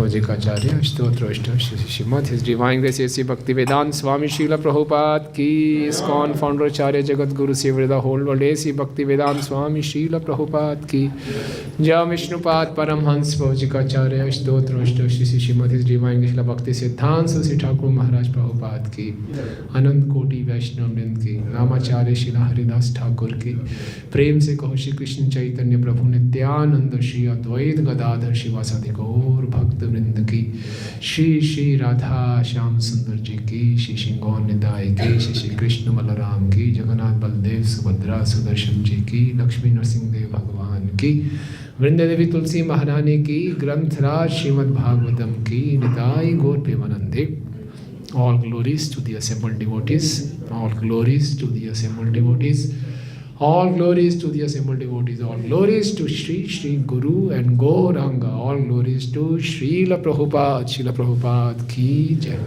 Vajikacarya Stotro Shrimad His Divine Grace A.C. Bhaktivedanta Swami Srila Prabhupada Ki ISKCON Founder Acharya Jagat Guru Sevra the whole world A.C. Bhaktivedanta Swami Srila Prabhupada Ki Jai Vishnupad Paramhans Vajikacarya Stotro Shrimad His Divine Grace Bhakti Siddhanta Sri Thakur Maharaj Prabhupada Ki Anand Koti Vaishnav Vrind Ki Ramacharya Srila Haridas Thakur Ki प्रेम से कहो श्री कृष्ण चैतन्य प्रभु नित्यानंद श्री अद्वैत गदाधर शिवासादि गौर भक्त वृंद की श्री श्री राधा श्याम सुंदर जी की श्री श्री गौर निताय की श्री श्री कृष्ण बलराम की जगन्नाथ बलदेव सुभद्रा सुदर्शन जी की लक्ष्मी नरसिंह देव भगवान की वृंद देवी तुलसी महारानी की ग्रंथराज श्रीमद् भागवतम की निताय गौर प्रेमानंदे. All glories to the assembled devotees. All glories to the assembled devotees. All glories to the assembled devotees. All glories to Shri Guru and Gauranga. All glories to Srila Prabhupada. Srila Prabhupada ki jai.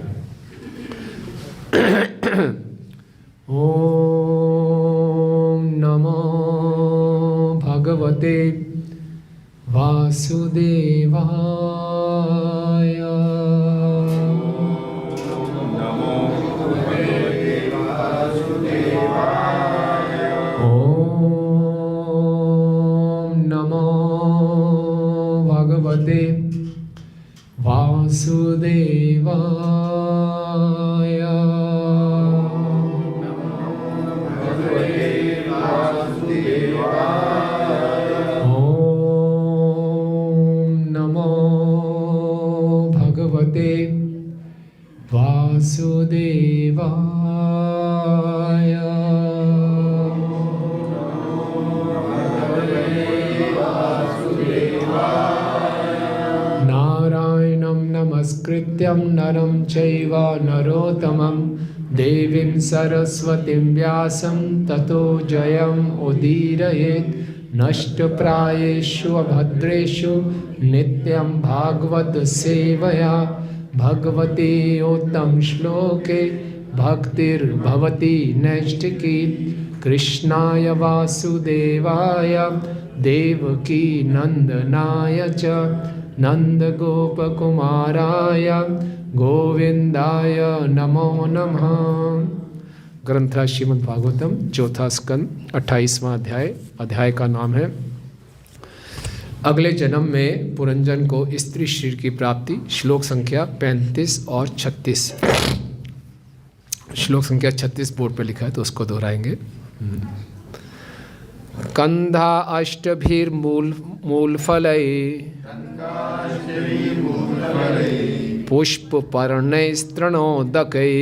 Om Namo Bhagavate Vasudevaya. Vasudevaya. Om Namo Bhagavate Vasudevaya. Namaskrityam naram chaiva narottamam devim saraswatim vyasam tato jayam udirayet nashtaprayeshu abhadreshu nityam bhagavad sevaya bhagavate uttam shloke bhaktir bhavati nashtikit krishnaya vasudevaya devaki nandanaya cha नंद गोप कुमाराय गोविंदाय नमो नमः. ग्रंथराज श्रीमद् भागवतम चौथा स्कंद 28वां अध्याय. अध्याय का नाम है अगले जन्म में पुरंजन को स्त्री शरीर की प्राप्ति. श्लोक संख्या 35 और 36. श्लोक संख्या 36 बोर्ड पर लिखा है तो उसको दोहराएंगे. कंधा अष्टभिर्मूलफलै पुष्प पर्णैस्तृणोदकै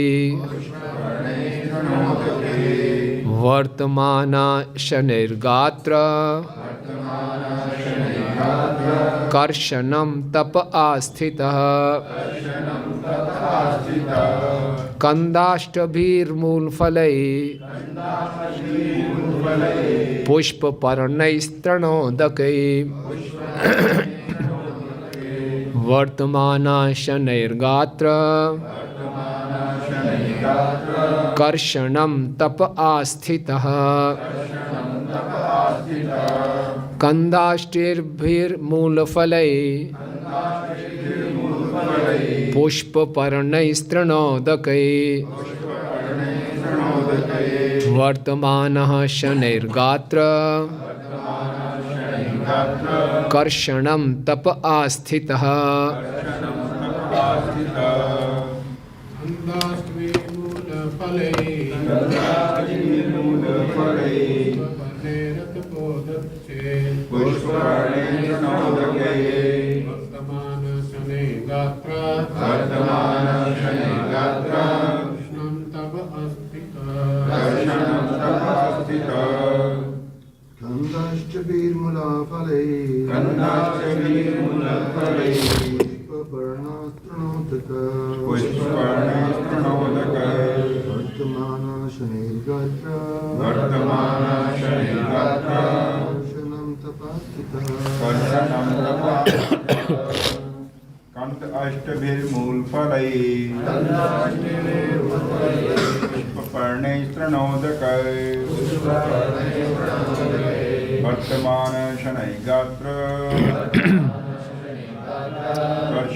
वर्तमाना शनैर्गात्र कर्षणं तप आस्थितः. कंदाष्टभिर्मूलफलै पुष्प पर्णैस्तृणोदकै वर्तमाना शनैर्गात्र कर्षणं तप आस्थितः. कंदाष्टिर्भिर्मूलफलै पुष्प पर्णैस्तृणोदकै वर्तमानः शनैर्गात्र कर्षणं तप आस्थितः. अष्टभिर्मूलफलै पुष्पपर्णैस्तृणोदकै वर्तमान शनैर्गात्र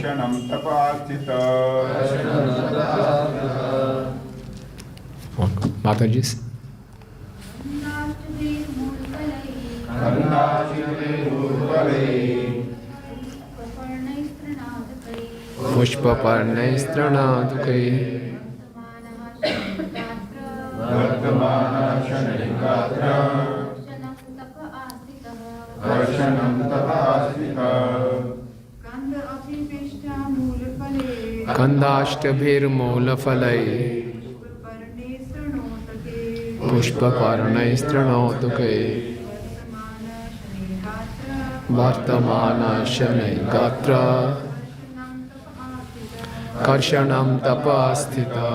कर्षणं तपास्थित माता जी पुष्पपर्णैस्तृणादुकै कंदाष्टभिर्मूलफलैः पुष्पपर्णैस्तृणोतुकै वर्तमानशनैः गात्र कर्षणं तपास्थिता।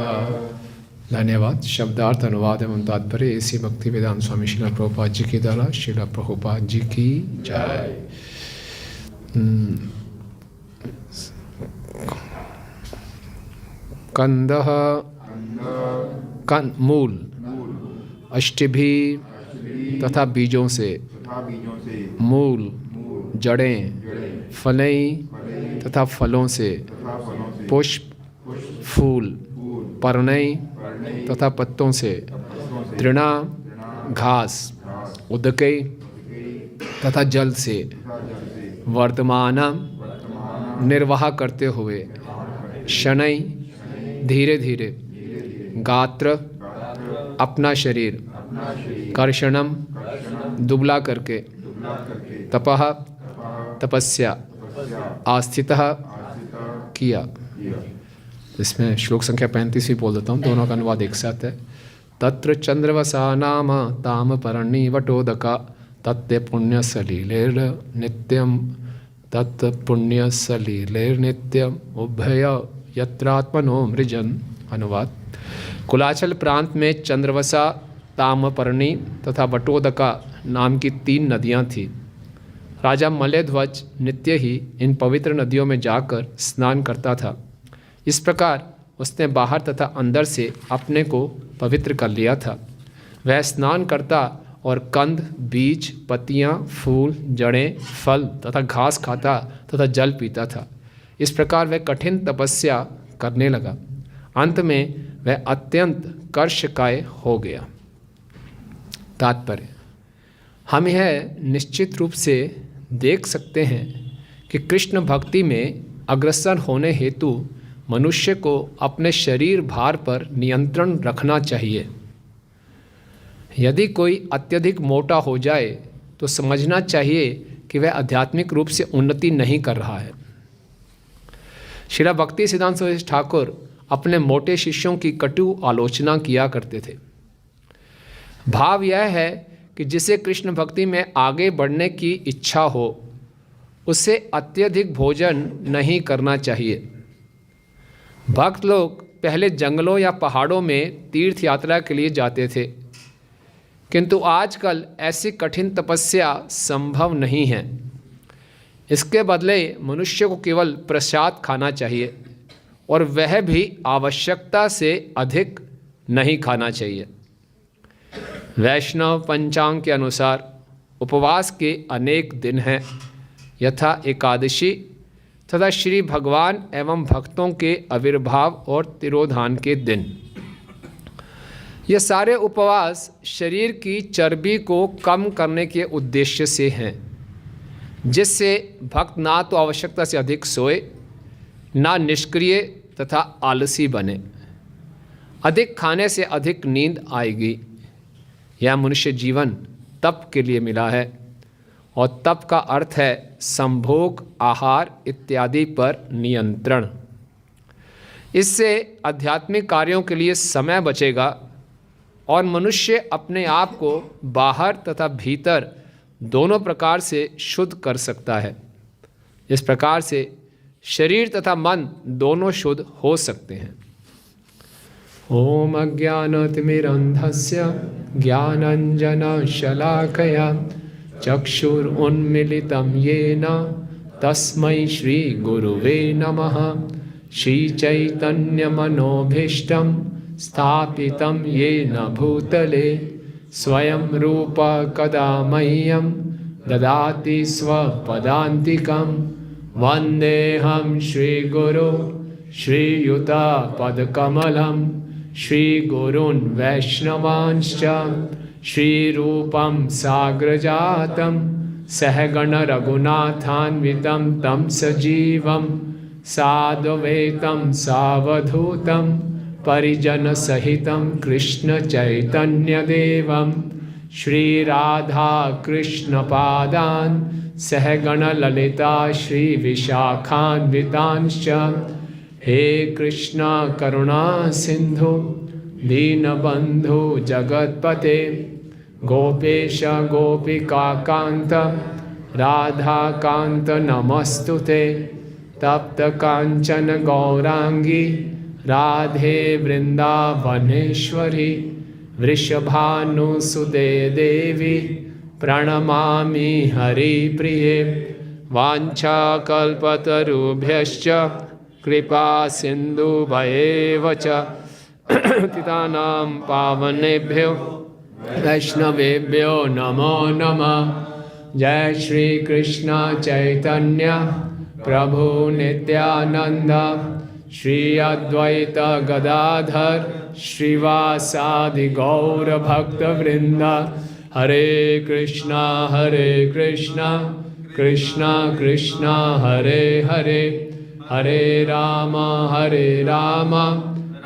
धन्यवाद। शब्दार्थ अनुवाद एवं तात्पर्य इसी भक्ति वेदांत स्वामी श्रील प्रभुपाद जी की द्वारा श्रील प्रभुपाद जी की जय। कंदः मूल अष्टभी तथा बीजों से मूल जड़ें फलें तथा फलों से पुष्प फूल पर्णय तथा पत्तों से तृणा घास उदके तथा जल से वर्तमान निर्वाह करते हुए शनै धीरे धीरे गात्र अपना शरीर कर्षणम दुबला करके तपः तपस्या आस्थितः किया। इसमें श्लोक संख्या 35 भी बोल देता हूँ, दोनों का अनुवाद एक साथ है। तत्र चंद्रवसा नाम ताम परणी वटोदका तत्ते पुण्य सलीलेर नित्यम तत् पुण्य सलीलेर नित्यम उभय यत्रात्मनो मृजन। अनुवाद। कुलाचल प्रांत में चंद्रवसा तामपर्णी तथा वटोदका नाम की 3 नदियाँ थीं। राजा मलयध्वज नित्य ही इन पवित्र नदियों में जाकर स्नान करता था। इस प्रकार उसने बाहर तथा अंदर से अपने को पवित्र कर लिया था। वह स्नान करता और कंद बीज पत्तियाँ फूल जड़ें फल तथा घास खाता तथा जल पीता था। इस प्रकार वह कठिन तपस्या करने लगा। अंत में वह अत्यंत कर्षकाय हो गया। तात्पर्य। हम यह निश्चित रूप से देख सकते हैं कि कृष्ण भक्ति में अग्रसर होने हेतु मनुष्य को अपने शरीर भार पर नियंत्रण रखना चाहिए। यदि कोई अत्यधिक मोटा हो जाए तो समझना चाहिए कि वह आध्यात्मिक रूप से उन्नति नहीं कर रहा है। श्रील भक्ति सिद्धांत सरस्वती ठाकुर अपने मोटे शिष्यों की कटु आलोचना किया करते थे। भाव यह है कि जिसे कृष्ण भक्ति में आगे बढ़ने की इच्छा हो उसे अत्यधिक भोजन नहीं करना चाहिए। भक्त लोग पहले जंगलों या पहाड़ों में तीर्थ यात्रा के लिए जाते थे, किंतु आजकल ऐसी कठिन तपस्या संभव नहीं है। इसके बदले मनुष्य को केवल प्रसाद खाना चाहिए और वह भी आवश्यकता से अधिक नहीं खाना चाहिए। वैष्णव पंचांग के अनुसार उपवास के अनेक दिन हैं, यथा एकादशी तथा श्री भगवान एवं भक्तों के आविर्भाव और तिरोधान के दिन। ये सारे उपवास शरीर की चर्बी को कम करने के उद्देश्य से हैं, जिससे भक्त ना तो आवश्यकता से अधिक सोए, ना निष्क्रिय तथा आलसी बने। अधिक खाने से अधिक नींद आएगी। यह मनुष्य जीवन तप के लिए मिला है और तप का अर्थ है संभोग आहार इत्यादि पर नियंत्रण। इससे आध्यात्मिक कार्यों के लिए समय बचेगा और मनुष्य अपने आप को बाहर तथा भीतर दोनों प्रकार से शुद्ध कर सकता है। इस प्रकार से शरीर तथा मन दोनों शुद्ध हो सकते हैं। ओम अज्ञानतिमिरन्धस्य ज्ञानाञ्जनशलाकया चक्षुरुन्मीलितं येन तस्मै श्रीगुरुवे नमः। श्रीचैतन्यमनोभीष्टं स्थापितं येन भूतले स्वयं रूप कदा मह्यं ददाति स्वपदान्तिकं। वन्देऽहं श्रीगुरु श्रीयुतपदकमलं श्रीगुरून् वैष्णवांश्च श्रीरूपं साग्रजातं सहगण रघुनाथान्वितं तं सजीवं साद्वैतं सावधूतं परिजनसहितं कृष्णचैतन्यदेवं श्रीराधाकृष्णपादान् सहगणललिता श्रीविशाखान्वितांश्च हे कृष्ण करुणा सिन्धु दीनबन्धु जगत्पते गोपेश गोपिकान्त राधाकान्त नमस्तुते तप्त कांचन गौरांगी राधे वृंदावनेश्वरी वृषभानुसुते देवी प्रणमामि हरिप्रिये वाञ्छाकल्पतरुभ्यश्च कृपा सिन्धुभयेव च पतितानां पावनेभ्यो वैष्णवेभ्यो नमो नमः। जय श्री कृष्ण चैतन्य प्रभु नित्यानंद श्री अद्वैत गदाधर श्रीवासादि गौर भक्त वृंद। हरे कृष्णा कृष्णा कृष्णा हरे हरे, हरे राम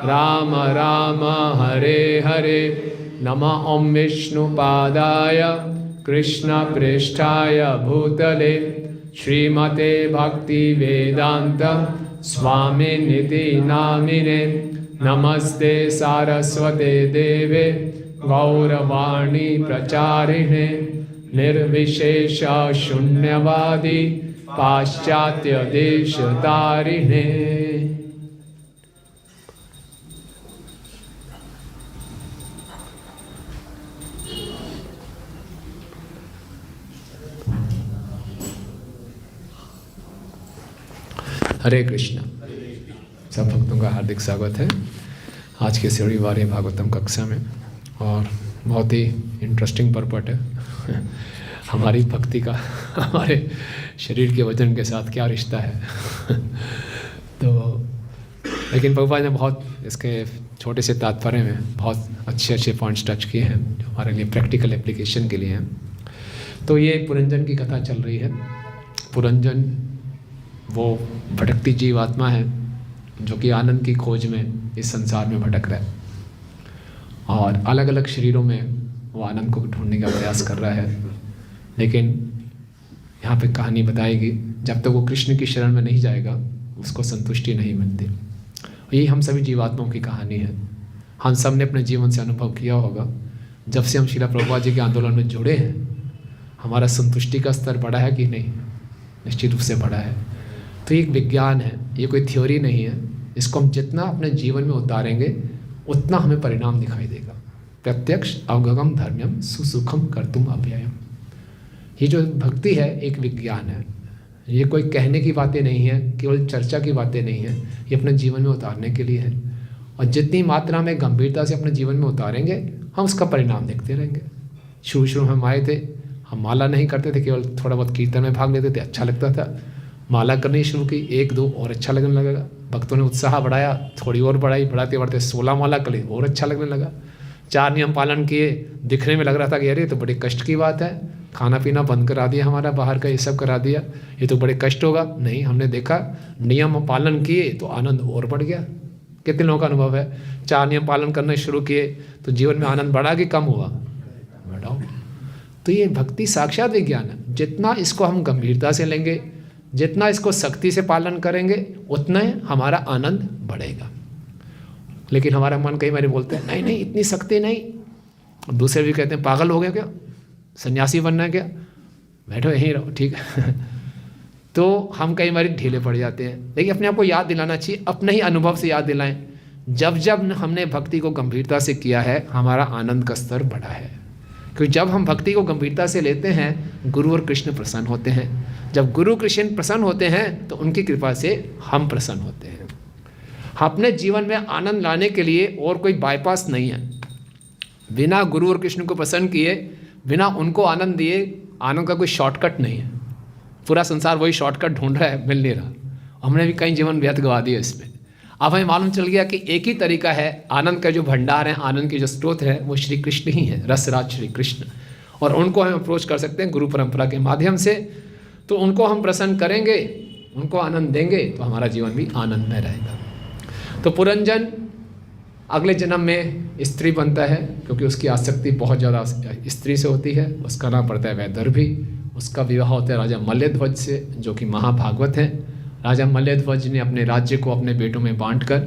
राम राम हरे हरे। नमः ओं विष्णुपादाय कृष्णप्रेष्ठाय भूतले श्रीमते भक्ति वेदांत स्वामिनिति नामिने। नमस्ते सारस्वते देवे गौरवाणी प्रचारिणे निर्विशेष शून्यवादी पाश्चात्य देश तारिणे। हरे कृष्णा। सब भक्तों का हार्दिक स्वागत है आज के रविवार भागवतम कक्षा में। और बहुत ही इंटरेस्टिंग पर्पट है हमारी भक्ति का हमारे शरीर के वजन के साथ क्या रिश्ता है तो लेकिन प्रभुपाद ने बहुत इसके छोटे से तात्पर्य में बहुत अच्छे पॉइंट्स टच किए हैं जो हमारे लिए प्रैक्टिकल एप्लीकेशन के लिए हैं। तो ये पुरंजन की कथा चल रही है। पुरंजन वो भटकती जीवात्मा है जो कि आनंद की खोज में इस संसार में भटक रहा है और अलग अलग शरीरों में वो आनंद को ढूंढने का प्रयास कर रहा है। लेकिन यहाँ पे कहानी बताएगी जब तक वो कृष्ण की शरण में नहीं जाएगा उसको संतुष्टि नहीं मिलती। यही हम सभी जीवात्माओं की कहानी है। हम सब ने अपने जीवन से अनुभव किया होगा जब से हम श्रीला प्रभुपाद जी के आंदोलन में जुड़े हैं हमारा संतुष्टि का स्तर बढ़ा है कि नहीं? निश्चित रूप से बढ़ा है। तो ये एक विज्ञान है, ये कोई थ्योरी नहीं है। इसको हम जितना अपने जीवन में उतारेंगे उतना हमें परिणाम दिखाई देगा। प्रत्यक्ष अवगम धर्म्यम सुसुखम कर्तुम अव्ययम। ये जो भक्ति है एक विज्ञान है। ये कोई कहने की बातें नहीं है, केवल चर्चा की बातें नहीं है, ये अपने जीवन में उतारने के लिए है। और जितनी मात्रा में गंभीरता से अपने जीवन में उतारेंगे हम उसका परिणाम देखते रहेंगे। शुरू में हम आए थे, हम माला नहीं करते थे, केवल थोड़ा बहुत कीर्तन में भाग लेते थे, अच्छा लगता था। माला करनी शुरू की, 1-2 और अच्छा लगने लगेगा। भक्तों ने उत्साह बढ़ाया, थोड़ी और बढ़ाई, बढ़ाते बढ़ाते 16 माला कर ली, और अच्छा लगने लगा। 4 नियम पालन किए, दिखने में लग रहा था कि अरे तो बड़े कष्ट की बात है, खाना पीना बंद करा दिया हमारा, बाहर का ये सब करा दिया, ये तो बड़े कष्ट होगा। नहीं, हमने देखा नियम पालन किए तो आनंद और बढ़ गया। कितने लोगों का अनुभव है 4 नियम पालन करना शुरू किए तो जीवन में आनंद बढ़ा कि कम हुआ? बढ़ाओ। तो ये भक्ति साक्षात विज्ञान है। जितना इसको हम गंभीरता से लेंगे, जितना इसको सख्ती से पालन करेंगे उतना हमारा आनंद बढ़ेगा। लेकिन हमारा मन कई बार बोलते हैं नहीं इतनी सख्ती नहीं। दूसरे भी कहते हैं पागल हो गया क्या, सन्यासी बनना है क्या, बैठो यहीं रहो, ठीक है तो हम कई बार ढीले पड़ जाते हैं। लेकिन अपने आप को याद दिलाना चाहिए, अपने ही अनुभव से याद दिलाएं। जब जब हमने भक्ति को गंभीरता से किया है हमारा आनंद का स्तर बढ़ा है। क्योंकि जब हम भक्ति को गंभीरता से लेते हैं गुरु और कृष्ण प्रसन्न होते हैं। जब गुरु कृष्ण प्रसन्न होते हैं तो उनकी कृपा से हम प्रसन्न होते हैं। अपने जीवन में आनंद लाने के लिए और कोई बाईपास नहीं है। बिना गुरु और कृष्ण को प्रसन्न किए, बिना उनको आनंद दिए, आनंद का कोई शॉर्टकट नहीं है। पूरा संसार वही शॉर्टकट ढूंढ रहा है, मिल नहीं रहा। हमने भी कई जीवन व्यर्थ गवा दिए इसमें। अब हमें मालूम चल गया कि एक ही तरीका है, आनंद का जो भंडार है, आनंद की जो स्रोत है वो श्री कृष्ण ही है, रसराज श्री कृष्ण। और उनको हम अप्रोच कर सकते हैं गुरु परंपरा के माध्यम से। तो उनको हम प्रसन्न करेंगे, उनको आनंद देंगे तो हमारा जीवन भी आनंद में रहेगा। तो पुरंजन अगले जन्म में स्त्री बनता है, क्योंकि उसकी आसक्ति बहुत ज़्यादा स्त्री से होती है। उसका नाम पड़ता है वैदर्भी। उसका विवाह होता है राजा मल्लध्वज से, जो कि महाभागवत हैं। राजा मल्लध्वज ने अपने राज्य को अपने बेटों में बांटकर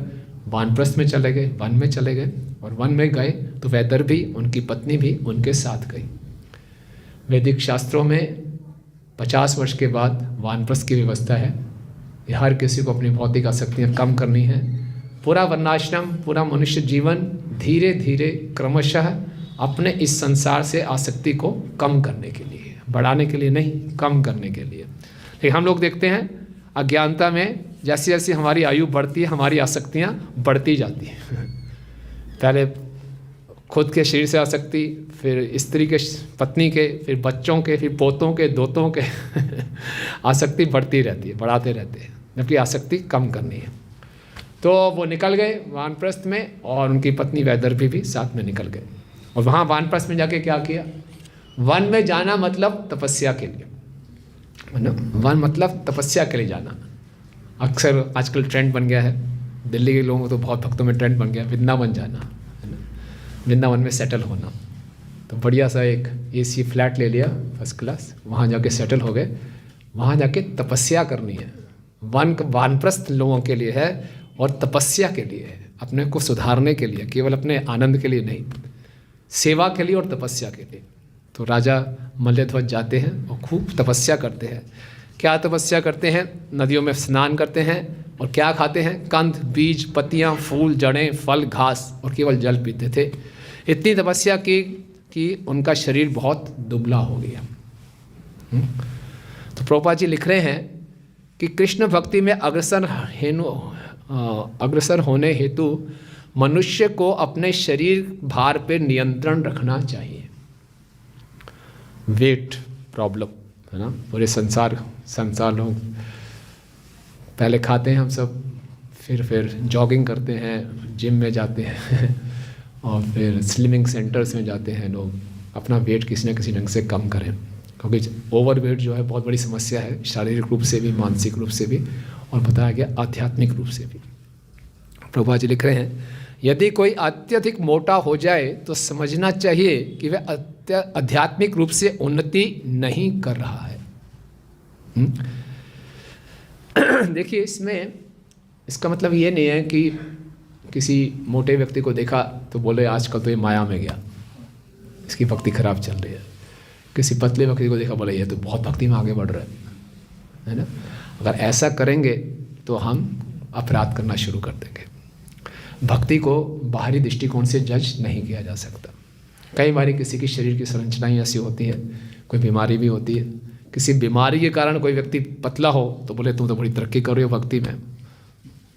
वानप्रस्थ में चले गए, वन में चले गए। और वन में गए तो वैदर्भी, उनकी पत्नी भी उनके साथ गई। वैदिक शास्त्रों में 50 वर्ष के बाद वानप्रस्थ की व्यवस्था है। यह हर किसी को अपनी भौतिक आसक्तियाँ कम करनी है। पूरा वर्णाश्रम, पूरा मनुष्य जीवन धीरे धीरे क्रमशः अपने इस संसार से आसक्ति को कम करने के लिए, बढ़ाने के लिए नहीं, कम करने के लिए। लेकिन हम लोग देखते हैं अज्ञानता में जैसे जैसे हमारी आयु बढ़ती है, हमारी आसक्तियाँ बढ़ती जाती हैं। पहले खुद के शरीर से आसक्ति, फिर स्त्री के, पत्नी के, फिर बच्चों के, फिर पोतों के, दोतों के आसक्ति बढ़ती रहती है, बढ़ाते रहते हैं, जबकि आसक्ति कम करनी है। तो वो निकल गए वानप्रस्थ में, और उनकी पत्नी वैदर्भी भी साथ में निकल गए। और वहाँ वानप्रस्थ में जाके क्या किया? वन में जाना मतलब तपस्या के लिए, वन मतलब तपस्या के लिए जाना। अक्सर आजकल ट्रेंड बन गया है, दिल्ली के लोगों को तो बहुत भक्तों में ट्रेंड बन गया वृंदावन जाना, है ना, वृंदावन में सेटल होना। तो बढ़िया सा एक AC फ्लैट ले लिया फर्स्ट क्लास, वहाँ जाके सेटल हो गए। वहाँ जाके तपस्या करनी है। वानप्रस्थ लोगों के लिए है और तपस्या के लिए है, अपने को सुधारने के लिए, केवल अपने आनंद के लिए नहीं, सेवा के लिए और तपस्या के लिए। तो राजा मल्लध्वज जाते हैं और खूब तपस्या करते हैं। क्या तपस्या करते हैं? नदियों में स्नान करते हैं और क्या खाते हैं? कंद, बीज, पत्तियाँ, फूल, जड़ें, फल, घास, और केवल जल पीते थे। इतनी तपस्या की कि उनका शरीर बहुत दुबला हो गया। तो प्रभुपाद जी लिख रहे हैं कि कृष्ण भक्ति में अग्रसर होने हेतु मनुष्य को अपने शरीर भार पे नियंत्रण रखना चाहिए। वेट प्रॉब्लम है ना, पूरे संसार लोग पहले खाते हैं हम सब, फिर जॉगिंग करते हैं, जिम में जाते हैं और फिर स्लिमिंग सेंटर्स में जाते हैं लोग, अपना वेट किसी न किसी ढंग से कम करें। क्योंकि ओवर वेट जो है बहुत बड़ी समस्या है, शारीरिक रूप से भी, मानसिक रूप से भी, और बताया गया आध्यात्मिक रूप से भी। प्रभुपाद जी लिख रहे हैं, यदि कोई अत्यधिक मोटा हो जाए तो समझना चाहिए कि वह आध्यात्मिक रूप से उन्नति नहीं कर रहा है। देखिए, इसमें इसका मतलब ये नहीं है कि किसी मोटे व्यक्ति को देखा तो बोले आजकल तो ये माया में गया, इसकी भक्ति खराब चल रही है। किसी पतले व्यक्ति को देखा, बोले ये तो बहुत भक्ति में आगे बढ़ रहा है ना। अगर ऐसा करेंगे तो हम अपराध करना शुरू कर देंगे। भक्ति को बाहरी दृष्टिकोण से जज नहीं किया जा सकता। कई बार किसी की शरीर की संरचनाएं ऐसी होती है, कोई बीमारी भी होती है। किसी बीमारी के कारण कोई व्यक्ति पतला हो तो बोले तुम तो बड़ी तरक्की कर रहे हो भक्ति में।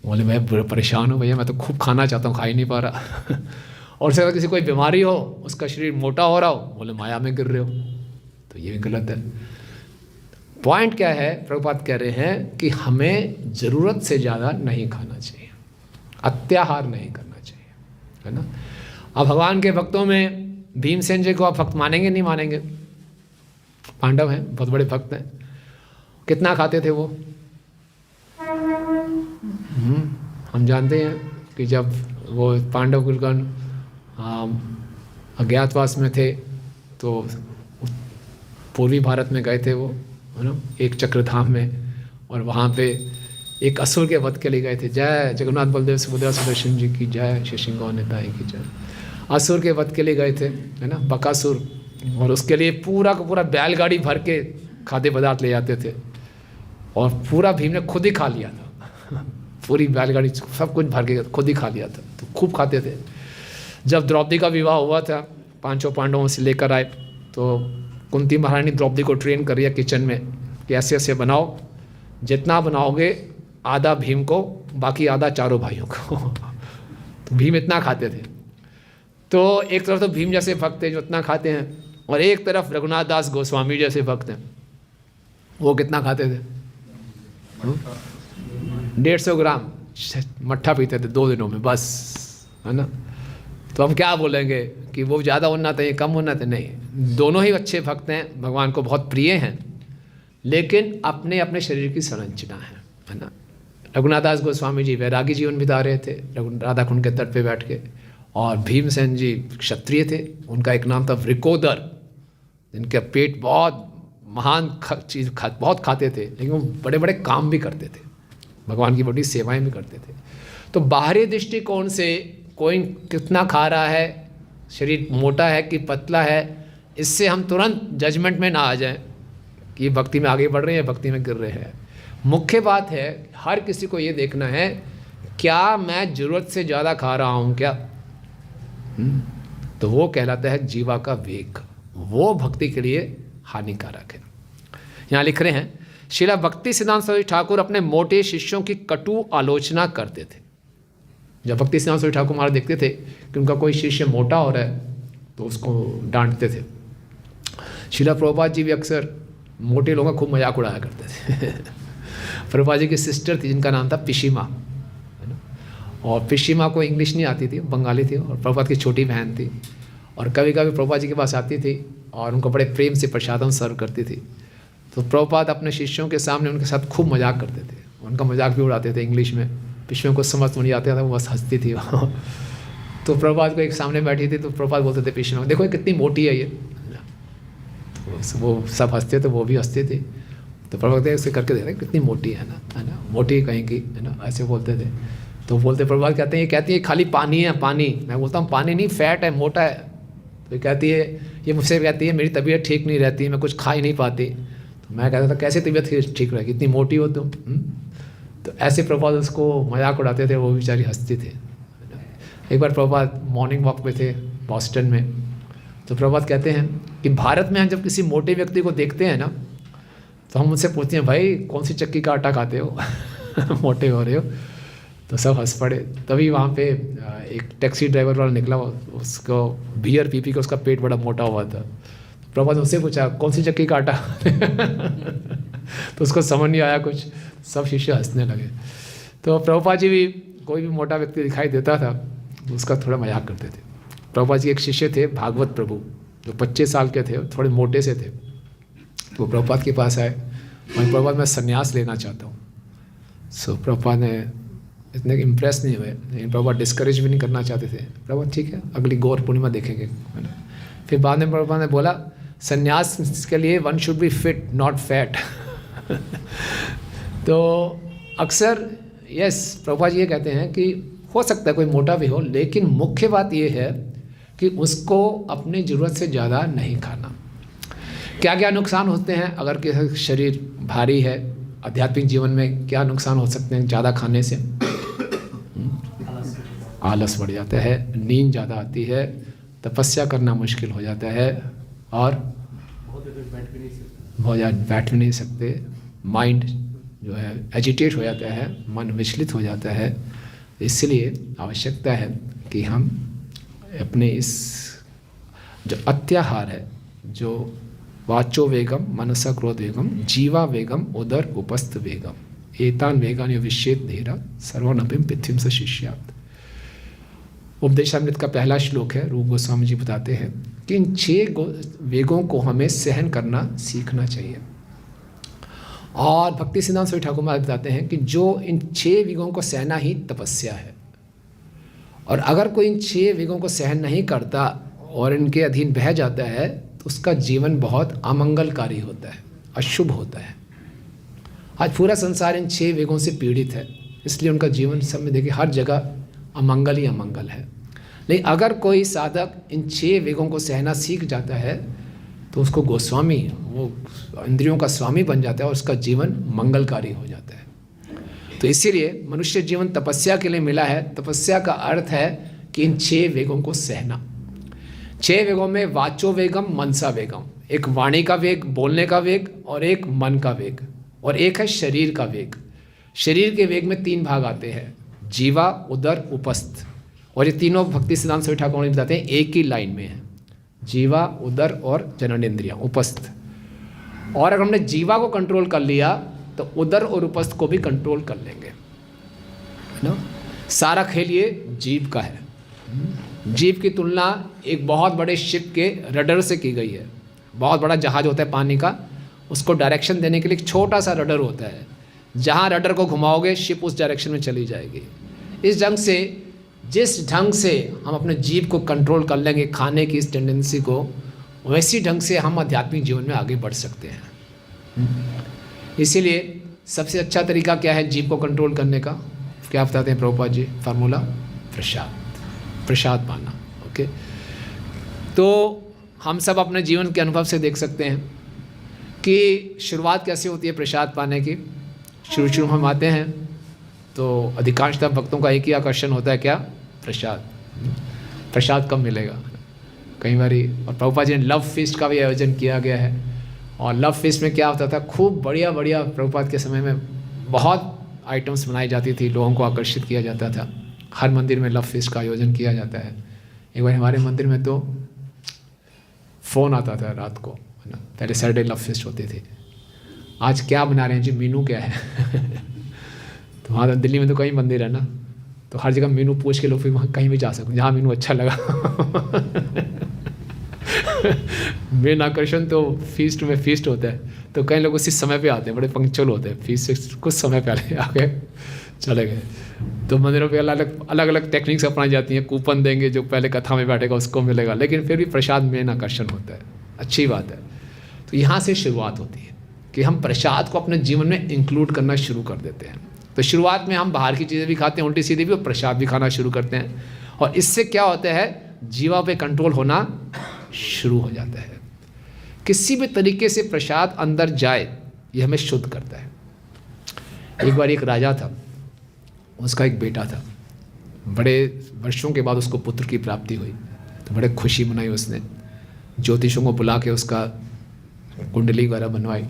बोले मैं परेशान हूँ भैया, मैं तो खूब खाना चाहता हूँ, खा ही नहीं पा रहा। और अगर किसी कोई बीमारी हो, उसका शरीर मोटा हो रहा हो, बोले माया में गिर रहे हो, तो ये भी गलत है। पॉइंट क्या है? प्रभुपाद कह रहे हैं कि हमें ज़रूरत से ज़्यादा नहीं खाना चाहिए, अत्याहार नहीं करना चाहिए, है ना। अब भगवान के भक्तों में भीमसेन जी को आप भक्त मानेंगे नहीं मानेंगे? पांडव हैं, बहुत बड़े भक्त हैं। कितना खाते थे वो? हम जानते हैं कि जब वो पांडव कुलकर्ण अज्ञातवास में थे तो पूर्वी भारत में गए थे वो, है ना, एक चक्रधाम में, और वहाँ पे एक असुर के वध के लिए गए थे। जय जगन्नाथ बलदेव सुभद्रा सुदर्शन जी की जय, श्री सिंह नेताई की जय। असुर के वध के लिए गए थे, है ना, बकासुर, और उसके लिए पूरा का पूरा बैलगाड़ी भर के खाद्य पदार्थ ले जाते थे, और पूरा भीम ने खुद ही खा लिया था। पूरी बैलगाड़ी सब कुछ भर के खुद ही खा लिया था, तो खूब खाते थे। जब द्रौपदी का विवाह हुआ था, 5 पांडवों से लेकर आए, तो कुंती महारानी द्रौपदी को ट्रेन कर रही है किचन में कि ऐसे ऐसे बनाओ, जितना बनाओगे आधा भीम को, बाकी आधा चारों भाइयों को। तो भीम इतना खाते थे। तो एक तरफ तो भीम जैसे भक्त हैं जो इतना खाते हैं, और एक तरफ रघुनाथ दास गोस्वामी जैसे भक्त हैं वो कितना खाते थे? 150 ग्राम मट्ठा पीते थे 2 दिनों में बस, है ना। तो हम क्या बोलेंगे कि वो ज़्यादा उन्नत है ये कम उन्नत है? नहीं, दोनों ही अच्छे भक्त हैं, भगवान को बहुत प्रिय हैं, लेकिन अपने अपने शरीर की संरचना है ना। रघुनाथ दास गोस्वामी जी वैरागी जीवन बिता रहे थे राधा कुंड के तट पे बैठ के, और भीमसेन जी क्षत्रिय थे, उनका एक नाम था वृकोदर, जिनका पेट बहुत महान चीज़ बहुत खाते थे, लेकिन वो बड़े बड़े काम भी करते थे, भगवान की बड़ी सेवाएं भी करते थे। तो बाहरी दृष्टिकोण से कोई कितना खा रहा है, शरीर मोटा है कि पतला है, इससे हम तुरंत जजमेंट में ना आ जाएं कि भक्ति में आगे बढ़ रहे हैं, भक्ति में गिर रहे हैं। मुख्य बात है हर किसी को ये देखना है, क्या मैं ज़रूरत से ज़्यादा खा रहा हूँ क्या? तो वो कहलाता है जीवा का वेग, वो भक्ति के लिए हानिकारक है। यहाँ लिख रहे हैं, श्रीला भक्ति सिद्धांत सरस्वती ठाकुर अपने मोटे शिष्यों की कटु आलोचना करते थे। जब भक्ति सिद्धांत सरस्वती ठाकुर महाराज देखते थे कि उनका कोई शिष्य मोटा हो रहा है तो उसको डांटते थे। श्रीला प्रभुपाद जी भी अक्सर मोटे लोगों का खूब मजाक उड़ाया करते थे। प्रभुपाद जी की सिस्टर थी जिनका नाम था पिशीमा, है ना, और पिशीमा को इंग्लिश नहीं आती थी, बंगाली थी, और प्रभुपाद की छोटी बहन थी, और कभी कभी प्रभुपाद जी के पास आती थी और उनको बड़े प्रेम से प्रसादम सर्व करती थी। तो प्रभुपाद अपने शिष्यों के सामने उनके साथ खूब मजाक करते थे, उनका मजाक भी उड़ाते थे इंग्लिश में। पिष्यों को समझ नहीं आता था, वो बस हंसती थी। तो प्रभुपाद को एक सामने बैठी थी, तो प्रभुपाद बोलते थे पिष्यों, देखो ये कितनी मोटी है ये, तो वो सब हंसते थे, वो भी हंसते थे। तो प्रभुपाद ऐसे करके देख रहे कितनी मोटी है ना, मोटी कहीं की, है ना, ऐसे बोलते थे। तो बोलते प्रभुपाद कहते हैं, ये कहती है खाली पानी है पानी। मैं बोलता हूँ पानी नहीं, फैट है, मोटा है। तो कहती है, ये मुझसे कहती है मेरी तबीयत ठीक नहीं रहती, मैं कुछ खा ही नहीं पाती। तो मैं कहता था कैसे तबीयत ठीक रहेगी, इतनी मोटी हो तुम? तो ऐसे प्रभुपाद उसको मजाक उड़ाते थे, वो बेचारी हंसती थे। एक बार प्रभुपाद मॉर्निंग वॉक पे थे बॉस्टन में, तो प्रभुपाद कहते हैं कि भारत में हम जब किसी मोटे व्यक्ति को देखते हैं ना, तो हम उनसे पूछते हैं भाई कौन सी चक्की का आटा खाते हो? मोटे हो रहे हो। तो सब हंस पड़े। तभी वहाँ पे एक टैक्सी ड्राइवर वाला निकला, उसको बियर पी के उसका पेट बड़ा मोटा हुआ था। प्रभुपाद उससे पूछा कौन सी चक्की का आटा? तो उसको समझ नहीं आया कुछ, सब शिष्य हंसने लगे। तो प्रभुपाद जी भी कोई भी मोटा व्यक्ति दिखाई देता था तो उसका थोड़ा मजाक करते थे। प्रभुपाद जी एक शिष्य थे भागवत प्रभु, जो 25 साल के थे, थोड़े मोटे से थे। वो प्रभुपाद के पास आए और प्रभुपाद मैं संन्यास लेना चाहता हूँ। सो प्रभुपाद ने इतने इम्प्रेस नहीं हुए, लेकिन प्रभुपाद डिस्करेज भी नहीं करना चाहते थे। प्रभुपाद ठीक है, अगली गौर पूर्णिमा देखेंगे, है ना। फिर बाद में प्रभुपाद ने बोला संन्यास के लिए one should be fit not fat. तो अक्सर यस प्रभुपाद ये कहते हैं कि हो सकता है कोई मोटा भी हो, लेकिन मुख्य बात ये है कि उसको अपनी ज़रूरत से ज़्यादा नहीं खाना। क्या क्या नुकसान होते हैं अगर किसी शरीर भारी है? आध्यात्मिक जीवन में क्या नुकसान हो सकते हैं ज़्यादा खाने से? आलस बढ़ जाता है, नींद ज़्यादा आती है, तपस्या करना मुश्किल हो जाता है, और बहुत ज़्यादा बैठ भी नहीं सकते, माइंड जो है एजिटेट हो जाता है, मन विचलित हो जाता है। इसलिए आवश्यकता है कि हम अपने इस जो अत्याहार है, जो वाचो वेगम मनसा क्रोध वेगम जीवा वेगम उदर उपस्थ वेगम एतान वेगान विश्वेत धीरा सर्वनभिम पृथ्वी से शिष्यात्। उपदेशामृत का पहला श्लोक है। रूप गोस्वामी जी बताते हैं कि इन 6 वेगों को हमें सहन करना सीखना चाहिए। और भक्ति सिद्धांत सरस्वती ठाकुर महाराज बताते हैं कि जो इन 6 वेगों को सहना ही तपस्या है, और अगर कोई इन 6 वेगों को सहन नहीं करता और इनके अधीन बह जाता है तो उसका जीवन बहुत अमंगलकारी होता है, अशुभ होता है। आज पूरा संसार इन 6 वेगों से पीड़ित है, इसलिए उनका जीवन सब में देखिए हर जगह अमंगल ही अमंगल है। लेकिन अगर कोई साधक इन 6 वेगों को सहना सीख जाता है तो उसको गोस्वामी, वो इंद्रियों का स्वामी बन जाता है और उसका जीवन मंगलकारी हो जाता है। तो इसीलिए मनुष्य जीवन तपस्या के लिए मिला है। तपस्या का अर्थ है कि इन 6 वेगों को सहना। 6 वेगों में वाचो वेगम मनसा वेगम, एक वाणी का वेग, बोलने का वेग, और एक मन का वेग, और एक है शरीर का वेग। शरीर के वेग में 3 भाग आते हैं, जीवा, उदर, उपस्थ। और ये तीनों भक्ति सिद्धांत सरस्वती ठाकुर जी बताते हैं एक ही लाइन में है, जीवा, उदर और जननेंद्रियाँ, उपस्थ। और अगर हमने जीवा को कंट्रोल कर लिया तो उदर और उपस्थ को भी कंट्रोल कर लेंगे, है ना। सारा खेल ये जीव का है। जीव की तुलना एक बहुत बड़े शिप के रडर से की गई है। बहुत बड़ा जहाज होता है पानी का, उसको डायरेक्शन देने के लिए एक छोटा सा रडर होता है। जहाँ रडर को घुमाओगे शिप उस डायरेक्शन में चली जाएगी। इस ढंग से, जिस ढंग से हम अपने जीव को कंट्रोल कर लेंगे, खाने की इस टेंडेंसी को, वैसी ढंग से हम आध्यात्मिक जीवन में आगे बढ़ सकते हैं। इसीलिए सबसे अच्छा तरीका क्या है जीव को कंट्रोल करने का? क्या बताते हैं प्रभुपाद जी? फार्मूला प्रसाद, प्रसाद पाना। ओके, तो हम सब अपने जीवन के अनुभव से देख सकते हैं कि शुरुआत कैसे होती है प्रसाद पाने की। शुरू हम आते हैं तो अधिकांशतः भक्तों का एक ही आकर्षण होता है, क्या? प्रसाद। प्रसाद कब मिलेगा? कई बारी, और प्रभुपाद जी ने लव फीस्ट का भी आयोजन किया गया है। और लव फीस्ट में क्या होता था, खूब बढ़िया बढ़िया, प्रभुपाद के समय में बहुत आइटम्स बनाई जाती थी, लोगों को आकर्षित किया जाता था। हर मंदिर में लव फीस्ट का आयोजन किया जाता है। एक बार हमारे मंदिर में तो फ़ोन आता था रात को, है ना। पहले सैटरडे लव फीस्ट होती थी। आज क्या बना रहे हैं जी, मेनू क्या है? तो वहाँ दिल्ली में तो कई मंदिर है ना, तो हर जगह मेनू पूछ के लोग फिर वहाँ कहीं भी जा सकते, जहाँ मेनू अच्छा लगा। मेन आकर्षण तो फीस्ट में फीस्ट होता है, तो कई लोग उसी समय पे आते हैं, बड़े पंक्चुअल होते हैं, फीस्ट से कुछ समय पहले आ गए, चले गए। तो मंदिरों पे अलग अलग टेक्निक्स अपनाई जाती हैं। कूपन देंगे, जो पहले कथा में बैठेगा उसको मिलेगा, लेकिन फिर भी प्रसाद मेन आकर्षण होता है। अच्छी बात है। तो यहाँ से शुरुआत होती है कि हम प्रसाद को अपने जीवन में इंक्लूड करना शुरू कर देते हैं। तो शुरुआत में हम बाहर की चीज़ें भी खाते हैं, उल्टी सीधी भी, और प्रसाद भी खाना शुरू करते हैं। और इससे क्या होता है, जीवा पे कंट्रोल होना शुरू हो जाता है। किसी भी तरीके से प्रसाद अंदर जाए, ये हमें शुद्ध करता है। एक बार एक राजा था, उसका एक बेटा था, बड़े वर्षों के बाद उसको पुत्र की प्राप्ति हुई, तो बड़े खुशी मनाई उसने। ज्योतिषों को बुला के उसका कुंडली वगैरह बनवाई।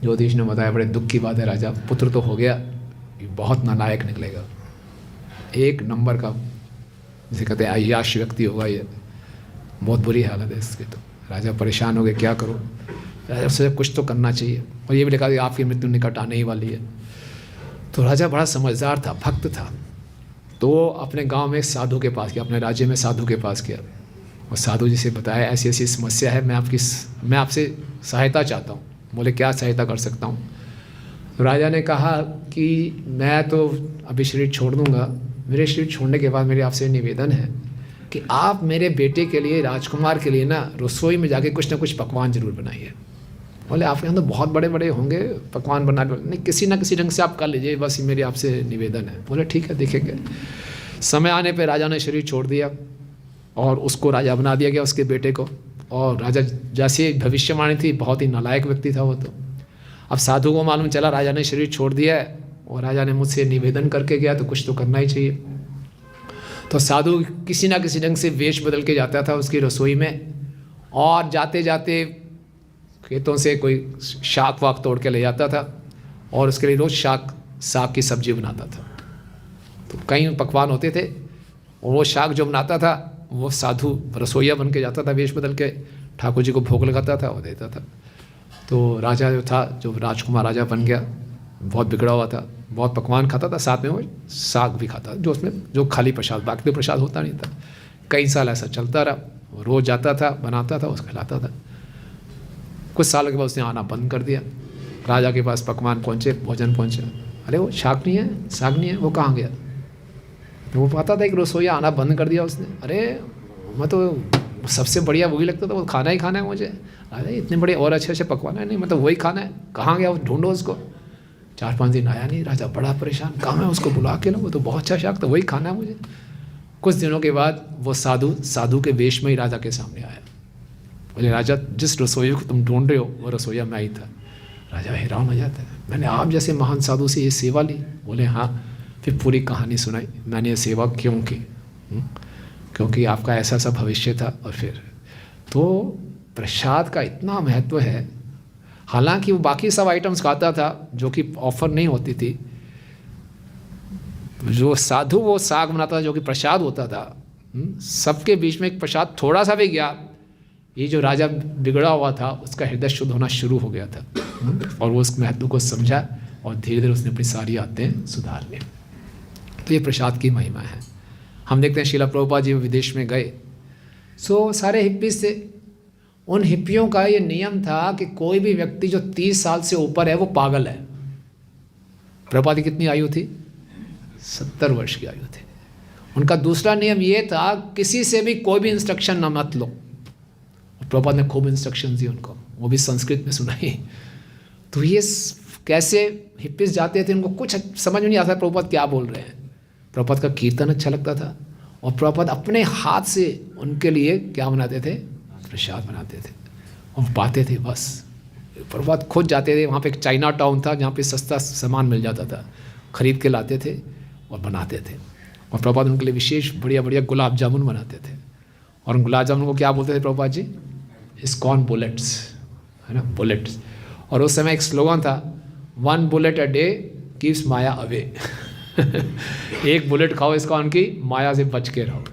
ज्योतिष ने बताया बड़े दुख की बात है राजा, पुत्र तो हो गया, ये बहुत नालायक निकलेगा, एक नंबर का जिसे कहते हैं अय्याश व्यक्ति होगा, ये बहुत बुरी हालत है इसकी। तो राजा परेशान हो गए, क्या करो? राजा से कुछ तो करना चाहिए, और ये भी लिखा कि आपकी मृत्यु निकट आने ही वाली है। तो राजा बड़ा समझदार था, भक्त था, तो अपने गांव में एक साधु के पास गया, अपने राज्य में साधु के पास गया, और साधु जी से बताया ऐसी ऐसी समस्या है, मैं आपसे सहायता चाहता हूँ। बोले क्या सहायता कर सकता हूँ? तो राजा ने कहा कि मैं तो अभी शरीर छोड़ दूँगा, मेरे शरीर छोड़ने के बाद मेरी आपसे निवेदन है कि आप मेरे बेटे के लिए, राजकुमार के लिए ना, रसोई में जाके कुछ ना कुछ पकवान जरूर बनाइए। बोले आपके यहाँ तो बहुत बड़े बड़े होंगे पकवान बना, नहीं किसी ना किसी ढंग से आप कर लीजिए, बस ये मेरी आपसे निवेदन है। बोले ठीक है, देखेंगे। समय आने पर राजा ने शरीर छोड़ दिया और उसको राजा बना दिया गया, उसके बेटे को। और राजा जैसे भविष्यवाणी थी, बहुत ही नालायक व्यक्ति था वो तो। अब साधु को मालूम चला राजा ने शरीर छोड़ दिया है, और राजा ने मुझसे निवेदन करके गया, तो कुछ तो करना ही चाहिए। तो साधु किसी ना किसी ढंग से वेश बदल के जाता था उसकी रसोई में, और जाते जाते खेतों से कोई शाक वाक तोड़ के ले जाता था, और उसके लिए रोज़ साग की सब्जी बनाता था। तो कई पकवान होते थे, और वो शाक जो बनाता था वो साधु रसोईया बन के जाता था, वेश बदल के ठाकुर जी को भोग लगाता था और देता था। तो राजा जो था, जो राजकुमार राजा बन गया, बहुत बिगड़ा हुआ था, बहुत पकवान खाता था, साथ में वो साग भी खाता, जो उसमें जो खाली प्रसाद, बाकी तो प्रसाद होता नहीं था। कई साल ऐसा चलता रहा, रोज़ जाता था, बनाता था, उसको खिलाता था। कुछ साल के बाद उसने आना बंद कर दिया। राजा के पास पकवान पहुँचे, भोजन पहुँचे, अरे वो शाक नहीं है, साग नहीं है, वो कहाँ गया? तो वो पता था कि रसोईया आना बंद कर दिया उसने। अरे मैं तो सबसे बढ़िया वही लगता था, वो खाना ही खाना है मुझे। अरे इतने बड़े और अच्छे अच्छे पकवान है, नहीं मतलब वही खाना है, कहाँ गया? ढूंढो उसको। 4-5 दिन आया नहीं, राजा बड़ा परेशान, कहाँ मैं उसको बुला के लाऊं, वो तो बहुत अच्छा शाक था, वही खाना है मुझे। कुछ दिनों के बाद वो साधु के वेश में ही राजा के सामने आया। बोले राजा, जिस रसोई को तुम ढूंढ रहे हो वो रसोईया मैं ही था। राजा हैरान हो जाता है, मैंने आप जैसे महान साधु से ये सेवा ली? बोले हाँ। फिर पूरी कहानी सुनाई, मैंने ये सेवा क्यों की, क्योंकि आपका ऐसा सा भविष्य था। और फिर तो प्रसाद का इतना महत्व है। हालांकि वो बाकी सब आइटम्स खाता था जो कि ऑफर नहीं होती थी, जो साधु वो साग बनाता था जो कि प्रसाद होता था। सबके बीच में एक प्रसाद थोड़ा सा भी गया ये जो राजा बिगड़ा हुआ था उसका हृदय शुद्ध होना शुरू हो गया था और वो उस महत्व को समझा और धीरे धीरे उसने अपनी सारी आदतें सुधार ली। तो ये प्रसाद की महिमा है। हम देखते हैं श्रीला प्रभुपाद जी विदेश में गए, सो सारे हिप्पीज थे। उन हिप्पियों का ये नियम था कि कोई भी व्यक्ति जो 30 साल से ऊपर है वो पागल है। प्रभुपाद की कितनी आयु थी? 70 वर्ष की आयु थी। उनका दूसरा नियम ये था किसी से भी कोई भी इंस्ट्रक्शन ना मत लो। प्रभुपाद ने खूब इंस्ट्रक्शन दी उनको, वो भी संस्कृत में सुनाई। तो ये कैसे हिप्पीज जाते थे, उनको कुछ समझ में नहीं आता प्रभुपाद क्या बोल रहे हैं। प्रभुपाद का कीर्तन अच्छा लगता था और प्रभुपाद अपने हाथ से उनके लिए क्या बनाते थे? प्रसाद बनाते थे और पाते थे। बस प्रभुपाद खुद जाते थे, वहाँ पे एक चाइना टाउन था जहाँ पे सस्ता सामान मिल जाता था, खरीद के लाते थे और बनाते थे। और प्रभुपाद उनके लिए विशेष बढ़िया बढ़िया गुलाब जामुन बनाते थे। और उन गुलाब जामुन को क्या बोलते थे प्रभुपाद जी? इस्कॉन बुलेट्स, है ना, बुलेट्स। और उस समय एक स्लोगन था, 1 bullet a day keeps Maya away. एक बुलेट खाओ इस्कॉन की, माया से बच के रहो।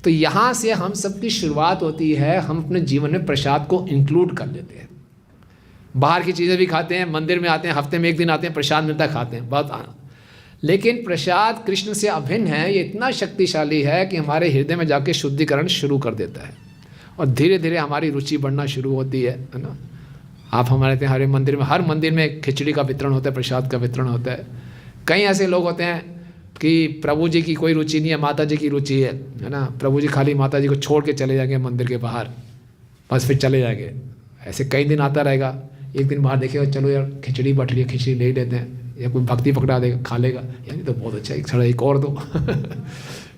तो यहाँ से हम सबकी शुरुआत होती है, हम अपने जीवन में प्रसाद को इंक्लूड कर लेते हैं। बाहर की चीज़ें भी खाते हैं, मंदिर में आते हैं, हफ्ते में 1 दिन आते हैं, प्रसाद मिलता है, खाते हैं, बहुत आना। लेकिन प्रसाद कृष्ण से अभिन्न है। ये इतना शक्तिशाली है कि हमारे हृदय में जाके शुद्धिकरण शुरू कर देता है और धीरे धीरे हमारी रुचि बढ़ना शुरू होती है ना। आप हमारे हर मंदिर में खिचड़ी का वितरण होता है, प्रसाद का वितरण होता है। कई ऐसे लोग होते हैं कि प्रभु जी की कोई रुचि नहीं है, माता जी की रुचि है ना। प्रभु जी खाली माता जी को छोड़ के चले जाएंगे मंदिर के बाहर, बस फिर चले जाएंगे। ऐसे कई दिन आता रहेगा, एक दिन बाहर देखेगा, चलो यार खिचड़ी बट रही है, खिचड़ी ले लेते हैं, या कोई भक्ति पकड़ा देगा, खा लेगा, यानी तो बहुत अच्छा, एक और दो।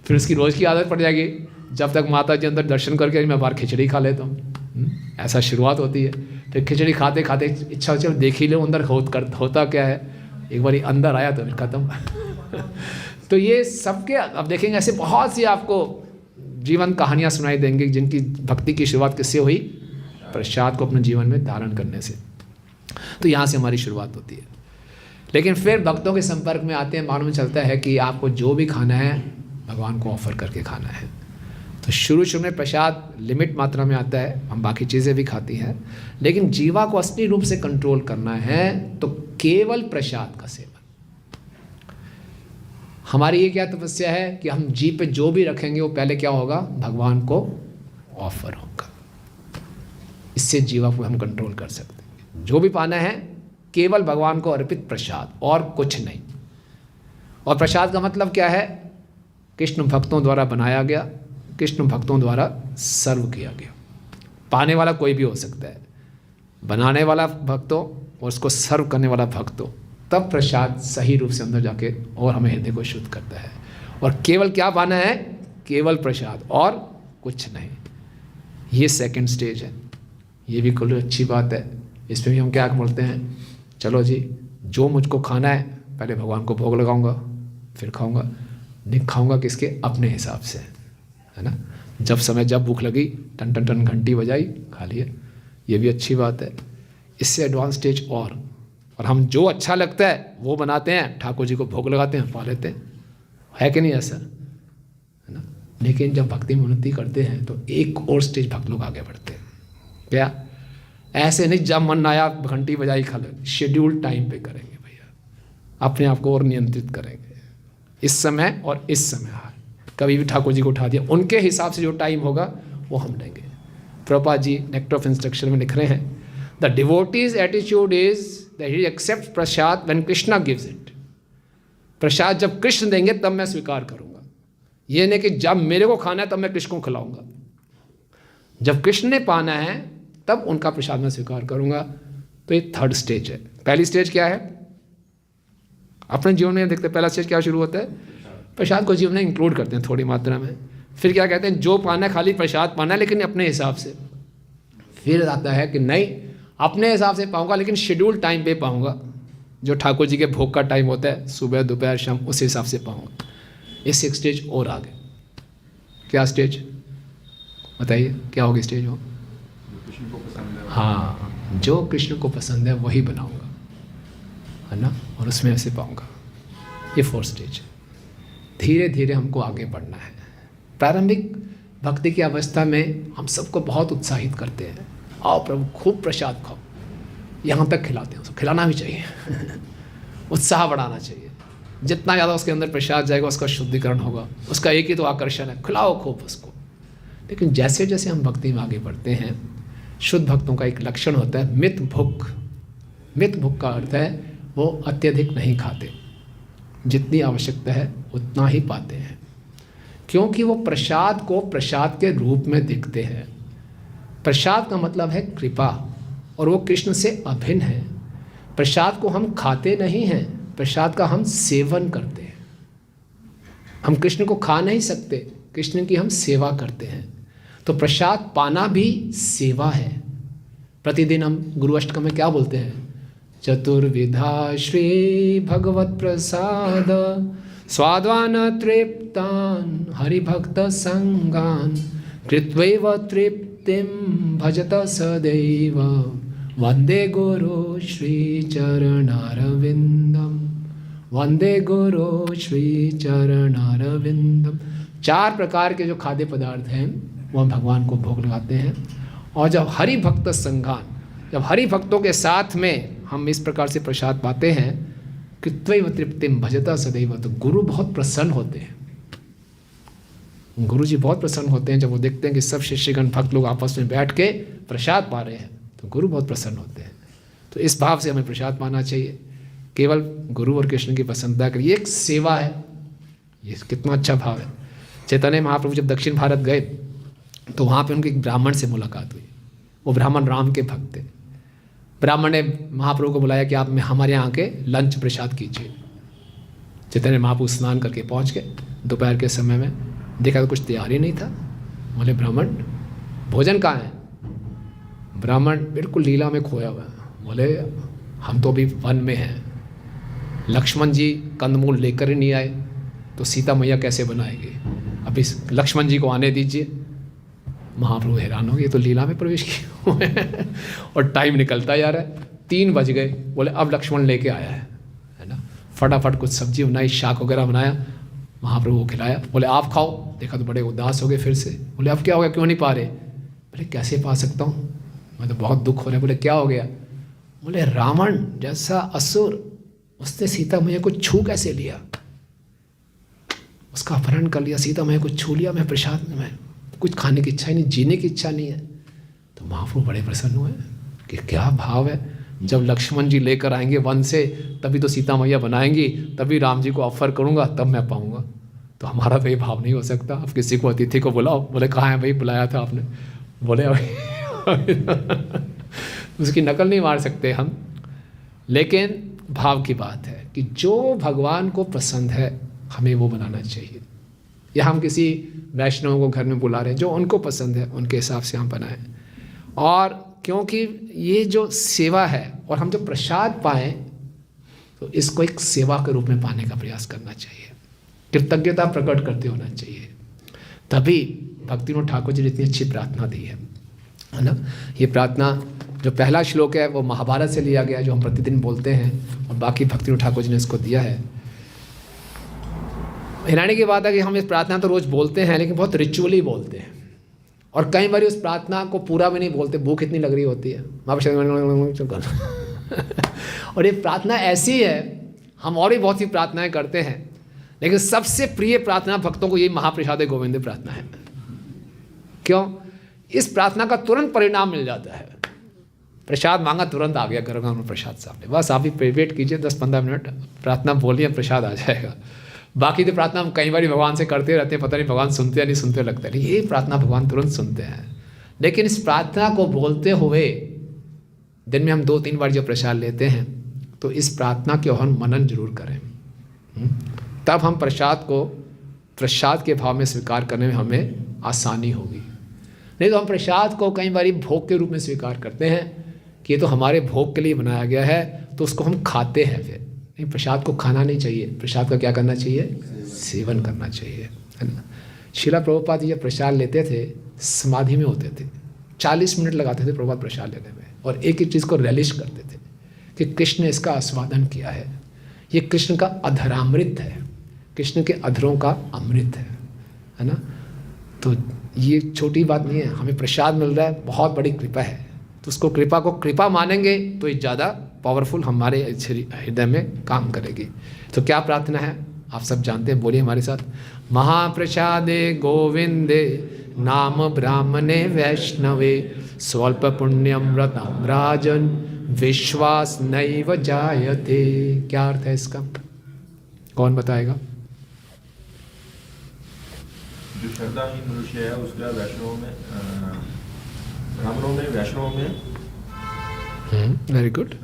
फिर उसकी रोज़ की आदत पड़ जाएगी, जब तक माता जी अंदर दर्शन करके मैं बाहर खिचड़ी खा लेता हूँ। ऐसा शुरुआत होती है। फिर खिचड़ी खाते खाते इच्छा चलो देख ही लो अंदर होता क्या है। एक बार अंदर आया तो फिर ख़त्म। तो ये सबके अब देखेंगे ऐसे बहुत सी आपको जीवन कहानियाँ सुनाई देंगी जिनकी भक्ति की शुरुआत किससे हुई? प्रसाद को अपने जीवन में धारण करने से। तो यहाँ से हमारी शुरुआत होती है। लेकिन फिर भक्तों के संपर्क में आते हैं, मालूम चलता है कि आपको जो भी खाना है भगवान को ऑफर करके खाना है। तो शुरू में प्रसाद लिमिट मात्रा में आता है, हम बाकी चीज़ें भी खाती हैं, लेकिन जीवा को असली रूप से कंट्रोल करना है तो केवल प्रसाद का सेवन। हमारी ये क्या तपस्या है कि हम जीभ पे जो भी रखेंगे वो पहले क्या होगा? भगवान को ऑफर होगा। इससे जीवा को हम कंट्रोल कर सकते हैं। जो भी पाना है केवल भगवान को अर्पित प्रसाद और कुछ नहीं। और प्रसाद का मतलब क्या है? कृष्ण भक्तों द्वारा बनाया गया, कृष्ण भक्तों द्वारा सर्व किया गया। पाने वाला कोई भी हो सकता है, बनाने वाला भक्त हो और उसको सर्व करने वाला भक्त हो, तब प्रसाद सही रूप से अंदर जाके और हमें हृदय को शुद्ध करता है। और केवल क्या पाना है? केवल प्रसाद और कुछ नहीं। ये सेकंड स्टेज है। ये भी कोई अच्छी बात है। इसमें भी हम क्या बोलते हैं, चलो जी जो मुझको खाना है पहले भगवान को भोग लगाऊंगा फिर खाऊंगा। नहीं खाऊंगा किसके? अपने हिसाब से, है ना। जब समय जब भूख लगी टन टन टन घंटी बजाई, खा लिए। ये भी अच्छी बात है। इससे एडवांस स्टेज और हम जो अच्छा लगता है वो बनाते हैं, ठाकुर जी को भोग लगाते हैं, पा लेते हैं। है कि नहीं ऐसा, है ना। लेकिन जब भक्ति में उन्नति करते हैं तो एक और स्टेज भक्त लोग आगे बढ़ते हैं। क्या? ऐसे नहीं जब मन आया घंटी बजाई खा लो, शेड्यूल टाइम पे करेंगे भैया, अपने आप को और नियंत्रित करेंगे। इस समय और इस समय कभी भी ठाकुर जी को उठा दिया, उनके हिसाब से जो टाइम होगा वो हम लेंगे। Prabhupada ji nectar of instruction में लिख रहे हैं, the devotee's attitude is that he accept prasad when Krishna gives it. प्रसाद जब कृष्ण देंगे तब मैं स्वीकार करूंगा। ये नहीं कि जब मेरे को खाना है तब मैं कृष्ण को खिलाऊंगा। जब कृष्ण ने पाना है तब उनका प्रसाद मैं स्वीकार करूंगा। तो ये थर्ड स्टेज है। पहली स्टेज क्या है? अपने जीवन में देखते पहला स्टेज क्या शुरू होता है? प्रसाद को जीवन में इंक्लूड करते हैं थोड़ी मात्रा में। फिर क्या कहते हैं? जो पाना है खाली प्रसाद पाना है, लेकिन अपने हिसाब से। फिर आता है कि नहीं अपने हिसाब से पाऊंगा, लेकिन शेड्यूल टाइम पे पाऊंगा। जो ठाकुर जी के भोग का टाइम होता है सुबह दोपहर शाम, उस हिसाब से पाऊंगा। इस एक स्टेज और आगे। क्या स्टेज बताइए, क्या होगी स्टेज वो? हाँ, जो कृष्ण को पसंद है वही बनाऊंगा, है ना, और उसमें ऐसे पाऊंगा। ये फोर्थ स्टेज है। धीरे धीरे हमको आगे बढ़ना है। प्रारंभिक भक्ति की अवस्था में हम सबको बहुत उत्साहित करते हैं, आओ प्रभु खूब प्रसाद खाओ, यहाँ तक खिलाते हैं, उसको खिलाना भी चाहिए उत्साह बढ़ाना चाहिए। जितना ज़्यादा उसके अंदर प्रसाद जाएगा उसका शुद्धिकरण होगा, उसका एक ही तो आकर्षण है, खिलाओ खूब उसको। लेकिन जैसे जैसे हम भक्ति में आगे बढ़ते हैं, शुद्ध भक्तों का एक लक्षण होता है मित भुक। मित भुक का अर्थ है वो अत्यधिक नहीं खाते, जितनी आवश्यकता है उतना ही पाते हैं, क्योंकि वो प्रसाद को प्रसाद के रूप में देखते हैं। प्रसाद का मतलब है कृपा, और वो कृष्ण से अभिन्न है। प्रसाद को हम खाते नहीं हैं, प्रसाद का हम सेवन करते हैं। हम कृष्ण को खा नहीं सकते, कृष्ण की हम सेवा करते हैं। तो प्रसाद पाना भी सेवा है। प्रतिदिन हम गुरु अष्टकम में क्या बोलते हैं? चतुर्विधा श्री भगवत प्रसाद स्वाद्वान तृप्तान हरिभक्त संगान कृत्वैव तृप्तिम भजत सदैव वंदे गुरु श्री चरणारविंदम, वंदे गुरु श्री चरणारविंदम। 4 प्रकार के जो खाद्य पदार्थ हैं वो हम भगवान को भोग लगाते हैं। और जब हरि भक्त संगान, जब हरि भक्तों के साथ में हम इस प्रकार से प्रसाद पाते हैं, कृत्वैव तृप्तिम भजता सदैव, तो गुरु बहुत प्रसन्न होते हैं। गुरु जी बहुत प्रसन्न होते हैं जब वो देखते हैं कि सब शिष्यगण भक्त लोग आपस में बैठ के प्रसाद पा रहे हैं, तो गुरु बहुत प्रसन्न होते हैं। तो इस भाव से हमें प्रसाद पाना चाहिए, केवल गुरु और कृष्ण की प्रसन्नता के लिए। एक सेवा है, ये कितना अच्छा भाव है। चैतन्य महाप्रभु जब दक्षिण भारत गए तो वहाँ पे उनके एक ब्राह्मण से मुलाकात हुई। वो ब्राह्मण राम के भक्त थे। ब्राह्मण ने महाप्रभु को बुलाया कि आप में हमारे यहाँ आके लंच प्रसाद कीजिए। चैतन्य महाप्रभु स्नान करके पहुँच गए। दोपहर के समय में देखा तो कुछ तैयार ही नहीं था। बोले ब्राह्मण भोजन कहाँ है? ब्राह्मण बिल्कुल लीला में खोया हुआ है। बोले हम तो अभी वन में हैं, लक्ष्मण जी कंदमूल लेकर ही नहीं आए तो सीता मैया कैसे बनाएगी? अभी लक्ष्मण जी को आने दीजिए। महाप्रभु हैरान हो गए, तो लीला में प्रवेश किए हुए हैं और टाइम निकलता जा रहा है। 3 बज गए। बोले अब लक्ष्मण लेके आया है ना। फटाफट कुछ सब्जी बनाई, शाक वगैरह बनाया, महाप्रभु को खिलाया। बोले आप खाओ। देखा तो बड़े उदास हो गए फिर से। बोले अब क्या हो गया, क्यों नहीं पा रहे? बोले कैसे पा सकता हूँ, मैं तो बहुत दुख हो रहा है। बोले क्या हो गया? बोले रावण जैसा असुर, उसने सीता मैया को छू कैसे लिया? उसका अपहरण कर लिया, सीता मैया को छू लिया। मैं प्रसाद में कुछ खाने की इच्छा ही नहीं, जीने की इच्छा नहीं है। तो महाप्रभु बड़े प्रसन्न हुए कि क्या भाव है, जब लक्ष्मण जी लेकर आएंगे वन से तभी तो सीता मैया बनाएंगी, तभी राम जी को ऑफर करूंगा, तब मैं पाऊंगा। तो हमारा तो ये भाव नहीं हो सकता। अब किसी को अतिथि को बुलाओ। बोले कहाँ है भाई, बुलाया था आपने? बोले उसकी नकल नहीं मार सकते हम, लेकिन भाव की बात है कि जो भगवान को पसंद है हमें वो बनाना चाहिए। या हम किसी वैष्णव को घर में बुला रहे हैं, जो उनको पसंद है उनके हिसाब से हम बनाएं। और क्योंकि ये जो सेवा है और हम जो प्रसाद पाएं तो इसको एक सेवा के रूप में पाने का प्रयास करना चाहिए, कृतज्ञता प्रकट करते होना चाहिए। तभी भक्तिविनोद ठाकुर जी ने इतनी अच्छी प्रार्थना दी है ना। ये प्रार्थना जो पहला श्लोक है वो महाभारत से लिया गया, जो हम प्रतिदिन बोलते हैं, और बाकी भक्तिविनोद ठाकुर जी ने इसको दिया है। हैरानी की बात है कि हम इस प्रार्थना तो रोज़ बोलते हैं, लेकिन बहुत रिचुअली बोलते हैं, और कई बार उस प्रार्थना को पूरा भी नहीं बोलते, भूख इतनी लग रही होती है। और ये प्रार्थना ऐसी है, हम और भी बहुत सी प्रार्थनाएं करते हैं, लेकिन सबसे प्रिय प्रार्थना भक्तों को यही महाप्रसाद गोविंद प्रार्थना है। क्यों? इस प्रार्थना का तुरंत परिणाम मिल जाता है। प्रसाद मांगा, तुरंत आ गया गरम प्रसाद सामने। बस आप ही वेट कीजिए 10-15 मिनट, प्रार्थना बोलिए, प्रसाद आ जाएगा। बाकी तो प्रार्थना हम कई बार भगवान से करते रहते हैं, पता नहीं भगवान सुनते या नहीं सुनते, लगता नहीं। ये प्रार्थना भगवान तुरंत सुनते हैं। लेकिन इस प्रार्थना को बोलते हुए दिन में हम 2-3 बार जब प्रसाद लेते हैं तो इस प्रार्थना के हम मनन जरूर करें। तब हम प्रसाद को प्रसाद के भाव में स्वीकार करने में हमें आसानी होगी। नहीं तो हम प्रसाद को कई बार भोग के रूप में स्वीकार करते हैं कि ये तो हमारे भोग के लिए बनाया गया है, तो उसको हम खाते हैं। फिर नहीं, प्रसाद को खाना नहीं चाहिए, प्रसाद का क्या करना चाहिए? सेवन करना चाहिए, है ना। श्रील प्रभुपाद जी जब प्रसाद लेते थे समाधि में होते थे, 40 मिनट लगाते थे प्रभुपाद प्रसाद लेने में, और एक एक चीज़ को रेलिश करते थे कि कृष्ण ने इसका आस्वादन किया है, ये कृष्ण का अधरामृत है, कृष्ण के अधरों का अमृत है ना। तो ये छोटी बात नहीं है, हमें प्रसाद मिल रहा है, बहुत बड़ी कृपा है। तो उसको कृपा को कृपा मानेंगे तो ये ज़्यादा पावरफुल हमारे हृदय में काम करेगी। तो क्या प्रार्थना है आप सब जानते हैं, बोलिए हमारे साथ। महाप्रसादे गोविंदे नाम ब्राह्मणे वैष्णवे स्वल्प पुण्यमृतम राजन विश्वास नैव जायते। क्या अर्थ है इसका, कौन बताएगा? जो श्रद्धाहीन मनुष्य है उसका वैष्णव में, ब्राह्मणों में, वैष्णव में। Very good.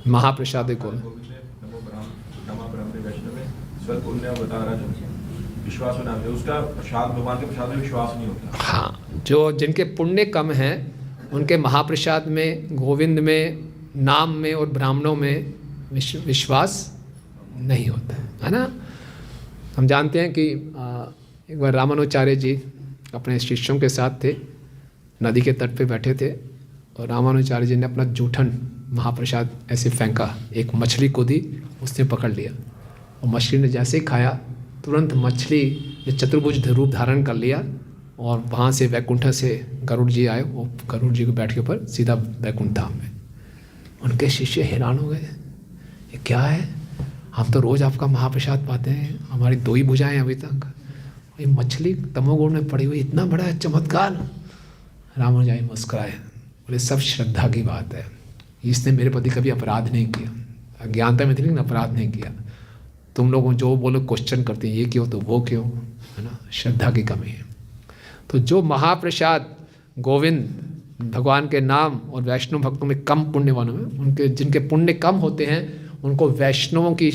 महाप्रसादे कौन? स्वल्प पुण्य बता रहा है, विश्वास होना है उसका प्रसाद, भगवान के प्रसाद में विश्वास नहीं होता। हाँ, जो जिनके पुण्य कम हैं उनके महाप्रसाद में, गोविंद में, नाम में और ब्राह्मणों में विश्वास नहीं होता है ना। हम जानते हैं कि एक बार रामानुचार्य जी अपने शिष्यों के साथ थे, नदी के तट पे बैठे थे और रामानुचार्य जी ने अपना जूठन महाप्रसाद ऐसे फेंका, एक मछली को दी, उसने पकड़ लिया और मछली ने जैसे ही खाया तुरंत मछली ने चतुर्भुज रूप धारण कर लिया और वहाँ से वैकुंठ से गरुड़ जी आए, वो गरुड़ जी को बैठ के ऊपर सीधा वैकुंठ धाम में। उनके शिष्य हैरान हो गए, ये क्या है, हम तो रोज़ आपका महाप्रसाद पाते हैं, हमारी 2 ही भुजाएं अभी तक, ये मछली तमोगुण में पड़ी हुई, इतना बड़ा चमत्कार। रामानुजाई मुस्कुराए, बोले सब श्रद्धा की बात है, इसने मेरे प्रति कभी अपराध नहीं किया, अज्ञानता में थी लेकिन अपराध नहीं किया। तुम लोग जो बोलो क्वेश्चन करते हैं, ये क्यों तो वो क्यों, है ना, श्रद्धा की कमी है। तो जो महाप्रसाद गोविंद भगवान के नाम और वैष्णव भक्तों में कम पुण्यवानों में, उनके जिनके पुण्य कम होते हैं उनको वैष्णवों की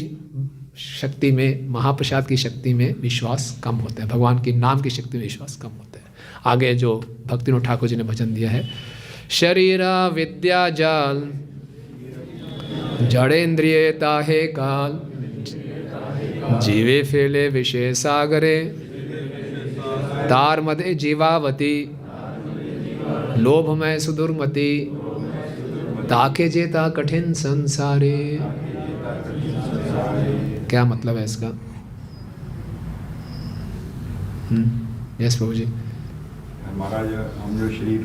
शक्ति में, महाप्रसाद की शक्ति में विश्वास कम होता है, भगवान के नाम की शक्ति में विश्वास कम होता है। आगे जो भक्तिविनोद ठाकुर जी ने भजन दिया है, शरीरा विद्या जाल जड़ेन्द्रिय ताहे काल जीवे फेले विषय सागरे तार मदे जीवावती लोभमय सुदुर्मति ताके जेता कठिन संसारे। क्या मतलब है इसका? यस प्रभु जी। महाराज, हम जो शरीर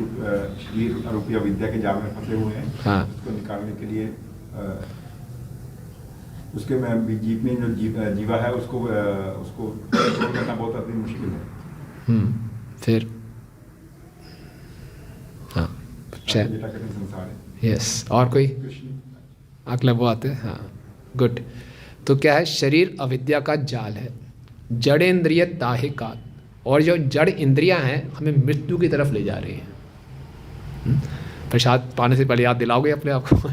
रूपी विद्या के जाल में फंसे हुए हैं, हाँ, उसको निकालने के लिए उसके में जीव में जो जीवा है उसको कंट्रोल करना बहुत अति मुश्किल है। फिर हाँ, यस, और कोई अगला वो आते हैं। हाँ, गुड। तो क्या है, शरीर अविद्या का जाल है, जड़ेन्द्रिय ताहे काल, और जो जड़ इंद्रियां हैं हमें मृत्यु की तरफ ले जा रही हैं। प्रसाद पाने से पहले याद दिलाओगे अपने आप को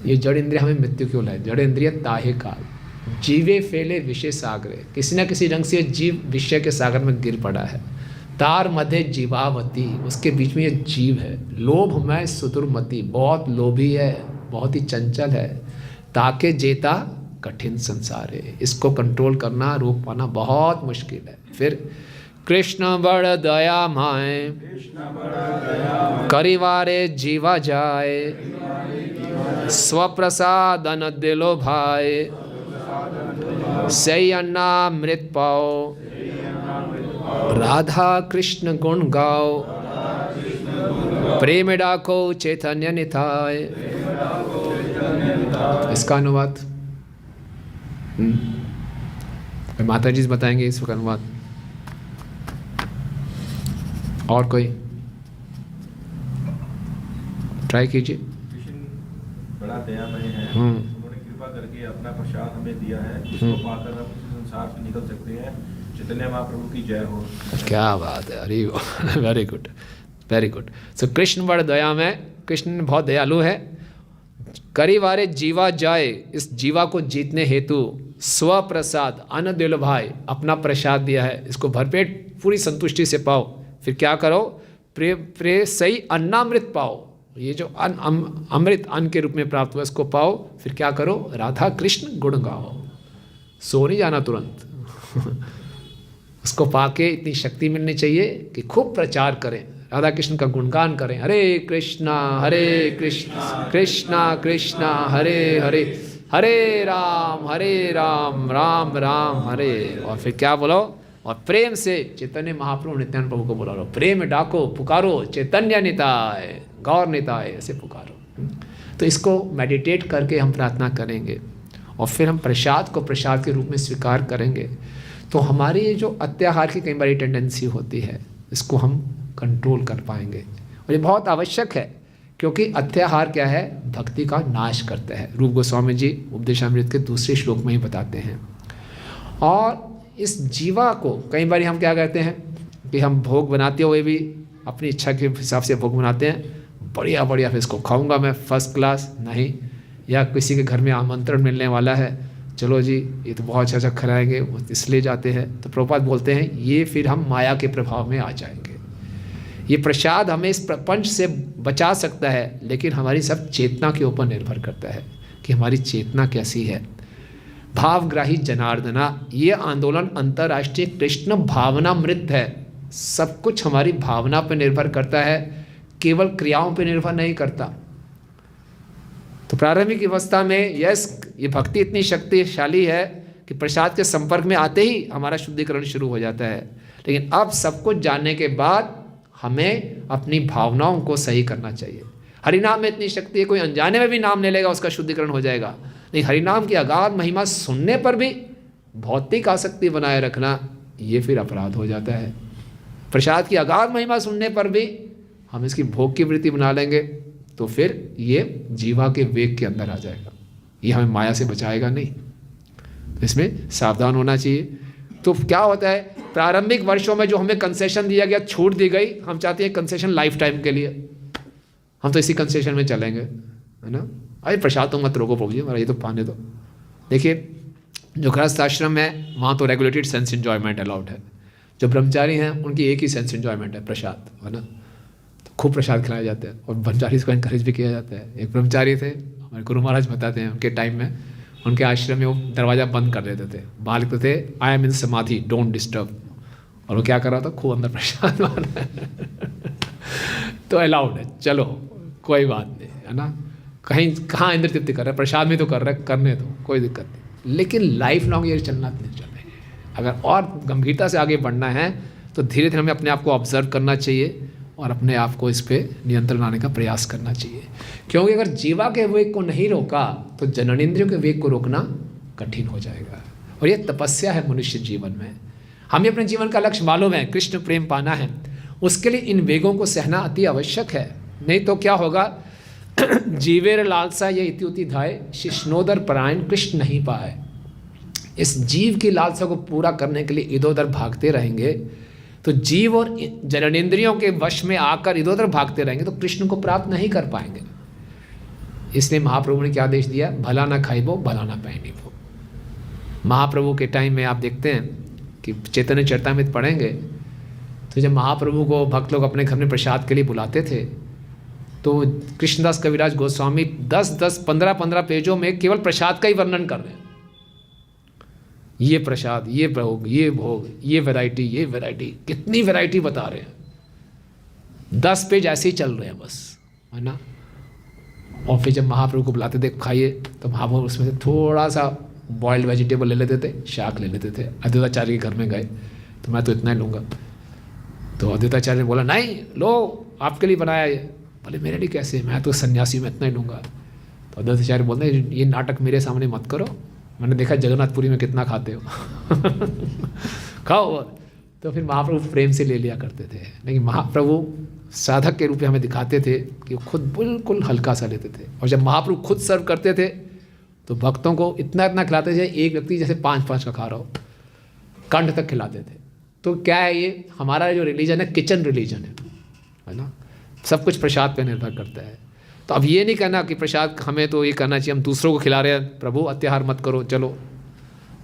ये जड़ इंद्रिया हमें मृत्यु क्यों लाए? जड़ इंद्रिय ताहे काल जीवे फैले विषय सागरे, किसी न किसी रंग से जीव विषय के सागर में गिर पड़ा है। तार मध्य जीवावती, उसके बीच में ये जीव है। लोभमय सुदुर्मति, बहुत लोभी है, बहुत ही चंचल है। ताके जेता कठिन संसार है, इसको कंट्रोल करना, रोक पाना बहुत मुश्किल है। फिर कृष्ण बड़ दया माए करिवारे जीवा जाए स्वप्रसाद अन दिलो भाई सही अन्नामृत पाओ राधा कृष्ण गुण गाओ प्रेम डाको चैतन्य निताय। इसका अनुवाद माता जी बताएंगे इसका अनुवाद। और कोई ट्राई कीजिए। कृष्ण बड़ा दयामय है, उन्होंने कृपा करके अपना प्रसाद हमें दिया है, इसको पाकर हम संसार से निकल सकते हैं। चैतन्य महाप्रभु की जय हो। क्या बात है, अरे वेरी गुड, वेरी गुड। सो कृष्ण बड़ा दयामय, कृष्ण बहुत दयालु है। करिवारे जीवा जाए, इस जीवा को जीतने हेतु स्व प्रसाद अन्न दिल भाई, अपना प्रसाद दिया है, इसको भरपेट पूरी संतुष्टि से पाओ। फिर क्या करो, प्रे सही अन्नामृत पाओ, ये जो अमृत अन्न के रूप में प्राप्त हुआ इसको पाओ। फिर क्या करो, राधा कृष्ण गुण गाओ, सो नहीं जाना तुरंत उसको पाके इतनी शक्ति मिलनी चाहिए कि खूब प्रचार करें, राधा कृष्ण का गुणगान करें। हरे कृष्णा कृष्णा कृष्णा हरे हरे, हरे राम राम राम हरे। और फिर क्या बोलो, और प्रेम से चैतन्य महाप्रभु नित्यानंद प्रभु को बुला लो, प्रेम में डाको, पुकारो चैतन्य निताय, गौर निताय, ऐसे पुकारो। तो इसको मेडिटेट करके हम प्रार्थना करेंगे और फिर हम प्रसाद को प्रसाद के रूप में स्वीकार करेंगे, तो हमारी ये जो अत्याहार की कई बारी टेंडेंसी होती है इसको हम कंट्रोल कर पाएंगे। और ये बहुत आवश्यक है, क्योंकि अत्याहार क्या है, भक्ति का नाश करता है। रूप गोस्वामी जी उपदेशामृत के दूसरे श्लोक में ही बताते हैं। और इस जीवा को कई बार हम क्या कहते हैं कि हम भोग बनाते हुए भी अपनी इच्छा के हिसाब से भोग बनाते हैं, बढ़िया बढ़िया फिर इसको खाऊंगा मैं फर्स्ट क्लास, नहीं, या किसी के घर में आमंत्रण मिलने वाला है, चलो जी ये तो बहुत अच्छा खिलाएंगे, इसलिए जाते हैं। तो प्रभुपाद बोलते हैं ये फिर हम माया के प्रभाव में आ जाएंगे। ये प्रसाद हमें इस प्रपंच से बचा सकता है, लेकिन हमारी सब चेतना के ऊपर निर्भर करता है कि हमारी चेतना कैसी है। भावग्राही जनार्दना, ये आंदोलन अंतर्राष्ट्रीय कृष्ण भावनामृत है। सब कुछ हमारी भावना पर निर्भर करता है, केवल क्रियाओं पर निर्भर नहीं करता। तो प्रारंभिक अवस्था में यस, ये भक्ति इतनी शक्तिशाली है कि प्रसाद के संपर्क में आते ही हमारा शुद्धिकरण शुरू हो जाता है। लेकिन अब सब कुछ जानने के बाद हमें अपनी भावनाओं को सही करना चाहिए। हरिनाम में इतनी शक्ति है, कोई अनजाने में भी नाम ले लेगा उसका शुद्धिकरण हो जाएगा। नहीं, हरिनाम की अगाध महिमा सुनने पर भी भौतिक आसक्ति बनाए रखना, ये फिर अपराध हो जाता है। प्रसाद की अगाध महिमा सुनने पर भी हम इसकी भोग की वृत्ति बना लेंगे, तो फिर ये जीवा के वेग के अंदर आ जाएगा, ये हमें माया से बचाएगा नहीं। तो इसमें सावधान होना चाहिए। तो क्या होता है, प्रारंभिक वर्षों में जो हमें कंसेशन दिया गया, छूट दी गई, हम चाहते हैं कंसेशन लाइफ टाइम के लिए, हम तो इसी कंसेशन में चलेंगे, है ना। अरे प्रसाद तो मत रोको प्रभु जी, हमारा ये तो पाने दो। देखिए जो गृहस्थ आश्रम है वहाँ तो रेगुलेटेड सेंस एंजॉयमेंट अलाउड है। जो ब्रह्मचारी हैं उनकी एक ही सेंस एंजॉयमेंट है, प्रसाद, है ना। तो खूब प्रसाद खिलाए जाते हैं और ब्रह्मचारी को एनकरेज भी किया जाता है। एक ब्रह्मचारी थे, हमारे गुरु महाराज बताते हैं, उनके टाइम में उनके आश्रम में वो दरवाज़ा बंद कर देते थे, बाहर लिखते थे आई एम इन समाधि डोंट डिस्टर्ब, और वो क्या कर रहा था, खूब अंदर प्रसाद मार तो अलाउड है, चलो कोई बात नहीं, है ना। कहीं कहाँ इंद्र तृप्ति कर रहे हैं, प्रसाद में तो कर रहे, करने दो, कोई दिक्कत नहीं। लेकिन लाइफ लॉन्ग ये चलना नहीं चाहिए। अगर और गंभीरता से आगे बढ़ना है तो धीरे धीरे हमें अपने आप को ऑब्जर्व करना चाहिए और अपने आप को इस पर नियंत्रण लाने का प्रयास करना चाहिए। क्योंकि अगर जीवा के वेग को नहीं रोका तो जननेंद्रियों के वेग को रोकना कठिन हो जाएगा। और ये तपस्या है मनुष्य जीवन में। हमें अपने जीवन का लक्ष्य मालूम है, कृष्ण प्रेम पाना है, उसके लिए इन वेगों को सहना अति आवश्यक है। नहीं तो क्या होगा, जीवेर लालसा ये इति उति धाय, शिष्णोदर परायण कृष्ण नहीं पाए। इस जीव की लालसा को पूरा करने के लिए इधर उधर भागते रहेंगे तो जीव और जननेंद्रियों के वश में आकर इधर उधर भागते रहेंगे तो कृष्ण को प्राप्त नहीं कर पाएंगे। इसलिए महाप्रभु ने क्या आदेश दिया, भला ना खाइबो भला ना पहनिबो। महाप्रभु के टाइम में आप देखते हैं कि चैतन्य चरितामृत पढ़ेंगे तो जब महाप्रभु को भक्त लोग अपने घर में प्रसाद के लिए बुलाते थे तो कृष्णदास कविराज गोस्वामी 10-10, 15-15 पेजों में केवल प्रसाद का ही वर्णन कर रहे हैं। ये प्रसाद, ये भोग, ये भोग, ये वैरायटी, ये वैरायटी, कितनी वैरायटी बता रहे हैं। 10 पेज ऐसे ही चल रहे हैं बस, है ना। और फिर जब महाप्रभु को बुलाते थे खाइए तो महाप्रभु उसमें से थोड़ा सा बॉइल्ड वेजिटेबल ले लेते थे, शाक ले लेते थे। अद्वैताचार्य के घर में गए तो मैं तो इतना ही लूँगा। तो अद्वैताचार्य ने बोला नहीं लो, आपके लिए बनाया ये। बोले मेरे लिए कैसे, मैं तो सन्यासी में इतना ही लूँगा। तो अद्वैताचार्य बोलते हैं ये नाटक मेरे सामने मत करो, मैंने देखा जगन्नाथपुरी में कितना खाते हो खाओ। तो फिर महाप्रभु प्रेम से ले लिया करते थे। लेकिन महाप्रभु साधक के रूप में हमें दिखाते थे कि खुद बिल्कुल हल्का सा लेते थे। और जब महाप्रभु खुद सर्व करते थे तो भक्तों को इतना इतना खिलाते थे, एक व्यक्ति जैसे 5-5 का खा रहा हो, कंठ तक खिलाते थे। तो क्या है, ये हमारा जो रिलीजन है किचन रिलीजन है ना। सब कुछ प्रसाद पे निर्भर करता है। तो अब ये नहीं कहना कि प्रसाद हमें तो ये करना चाहिए, हम दूसरों को खिला रहे हैं, प्रभु अत्याहार मत करो, चलो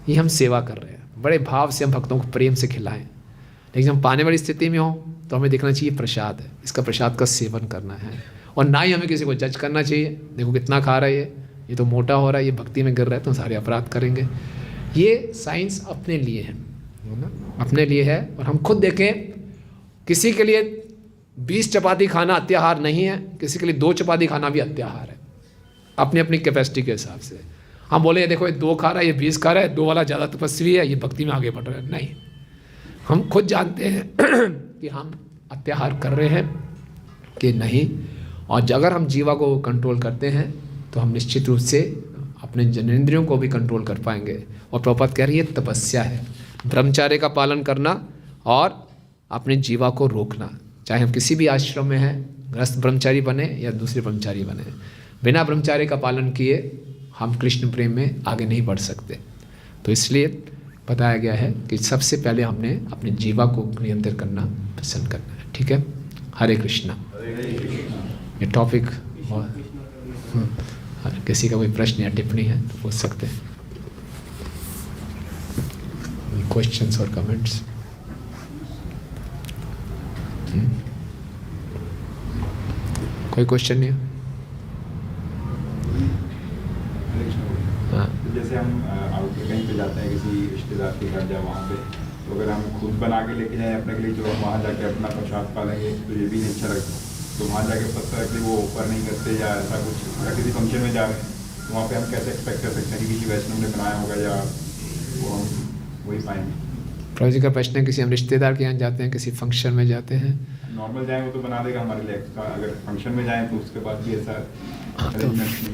ये हम सेवा कर रहे हैं। बड़े भाव से हम भक्तों को प्रेम से खिलाएं। लेकिन हम पाने वाली स्थिति में हो तो हमें देखना चाहिए प्रसाद है, इसका प्रसाद का सेवन करना है। और ना ही हमें किसी को जज करना चाहिए, देखो कितना खा रहा है ये तो मोटा हो रहा है, ये भक्ति में गिर रहा है, तो सारे अपराध करेंगे। ये साइंस अपने लिए है ना, अपने लिए है। और हम खुद देखें, किसी के लिए 20 चपाती खाना अत्याहार नहीं है, किसी के लिए 2 चपाती खाना भी अत्याहार है, अपनी अपनी कैपेसिटी के हिसाब से। हम बोले देखो ये 2 खा रहा है, ये 20 खा रहा है, 2 वाला ज़्यादा तपस्वी है, ये भक्ति में आगे बढ़ रहा है। नहीं, हम खुद जानते हैं कि हम अत्याहार कर रहे हैं कि नहीं, और अगर हम जीवा को कंट्रोल करते हैं तो हम निश्चित रूप से अपने जनेंद्रियों को भी कंट्रोल कर पाएंगे। और प्रभुपाद कह रही है तपस्या है, ब्रह्मचर्य का पालन करना और अपने जीवा को रोकना। चाहे हम किसी भी आश्रम में हैं, गृहस्थ ब्रह्मचारी बने या दूसरे ब्रह्मचारी बने, बिना ब्रह्मचर्य का पालन किए हम कृष्ण प्रेम में आगे नहीं बढ़ सकते। तो इसलिए बताया गया है कि सबसे पहले हमने अपने जीवा को नियंत्रण करना पसंद करना है। ठीक है, हरे कृष्णा। ये टॉपिक किसी का कोई प्रश्न या टिप्पणी है तो पूछ सकते हैं, क्वेश्चंस और कमेंट्स। कोई क्वेश्चन नहीं है? हाँ। जैसे हम आउट कहीं पे जाते हैं किसी रिश्तेदार के घर या वहाँ पे, तो अगर हम खुद बना के लेके जाएं अपने के लिए, तो हम वहाँ जाके अपना प्रसाद पालेंगे तो ये भी नहीं अच्छा लगता। तो वहाँ जाके पता है कि वो ऑफर नहीं करते या ऐसा कुछ, या किसी फंक्शन में जा रहे हैं तो वहाँ पे हम कैसे एक्सपेक्ट कर सकते हैं कि किसी वैष्णव ने बनाया होगा या वो हम वही पाएंगे? प्रभु जी का प्रश्न है, किसी हम रिश्तेदार के यहाँ जाते हैं, किसी फंक्शन में जाते हैं, नॉर्मल जाए वो तो बना देगा हमारे लिए एक्स्ट्रा, अगर फंक्शन में जाएँ तो उसके बाद भी ऐसा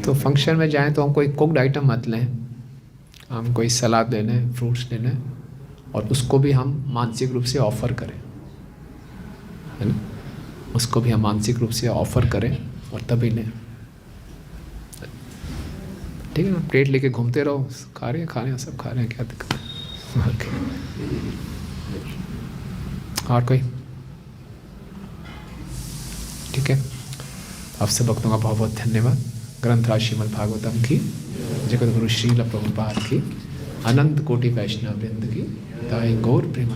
तो फंक्शन में जाएं तो हम कोई कुक्ड आइटम मत लें, हम कोई सलाद ले लें, फ्रूट्स ले लें, और उसको भी हम मानसिक रूप से ऑफ़र करें, है ना, उसको भी हम मानसिक रूप से ऑफ़र करें और तभी लें। ठीक है ना, प्लेट लेके घूमते रहो, खा रहे हैं सब खा रहे हैं, क्या दिक्कत है। और कोई? ठीक है, आपसे भक्तों का बहुत बहुत धन्यवाद। ग्रंथराज श्रीमद् भागवतम की, जगत गुरु श्रील प्रभुपाद की, अनंत कोटि वैष्णव वृंद की, ताई गौर प्रेम।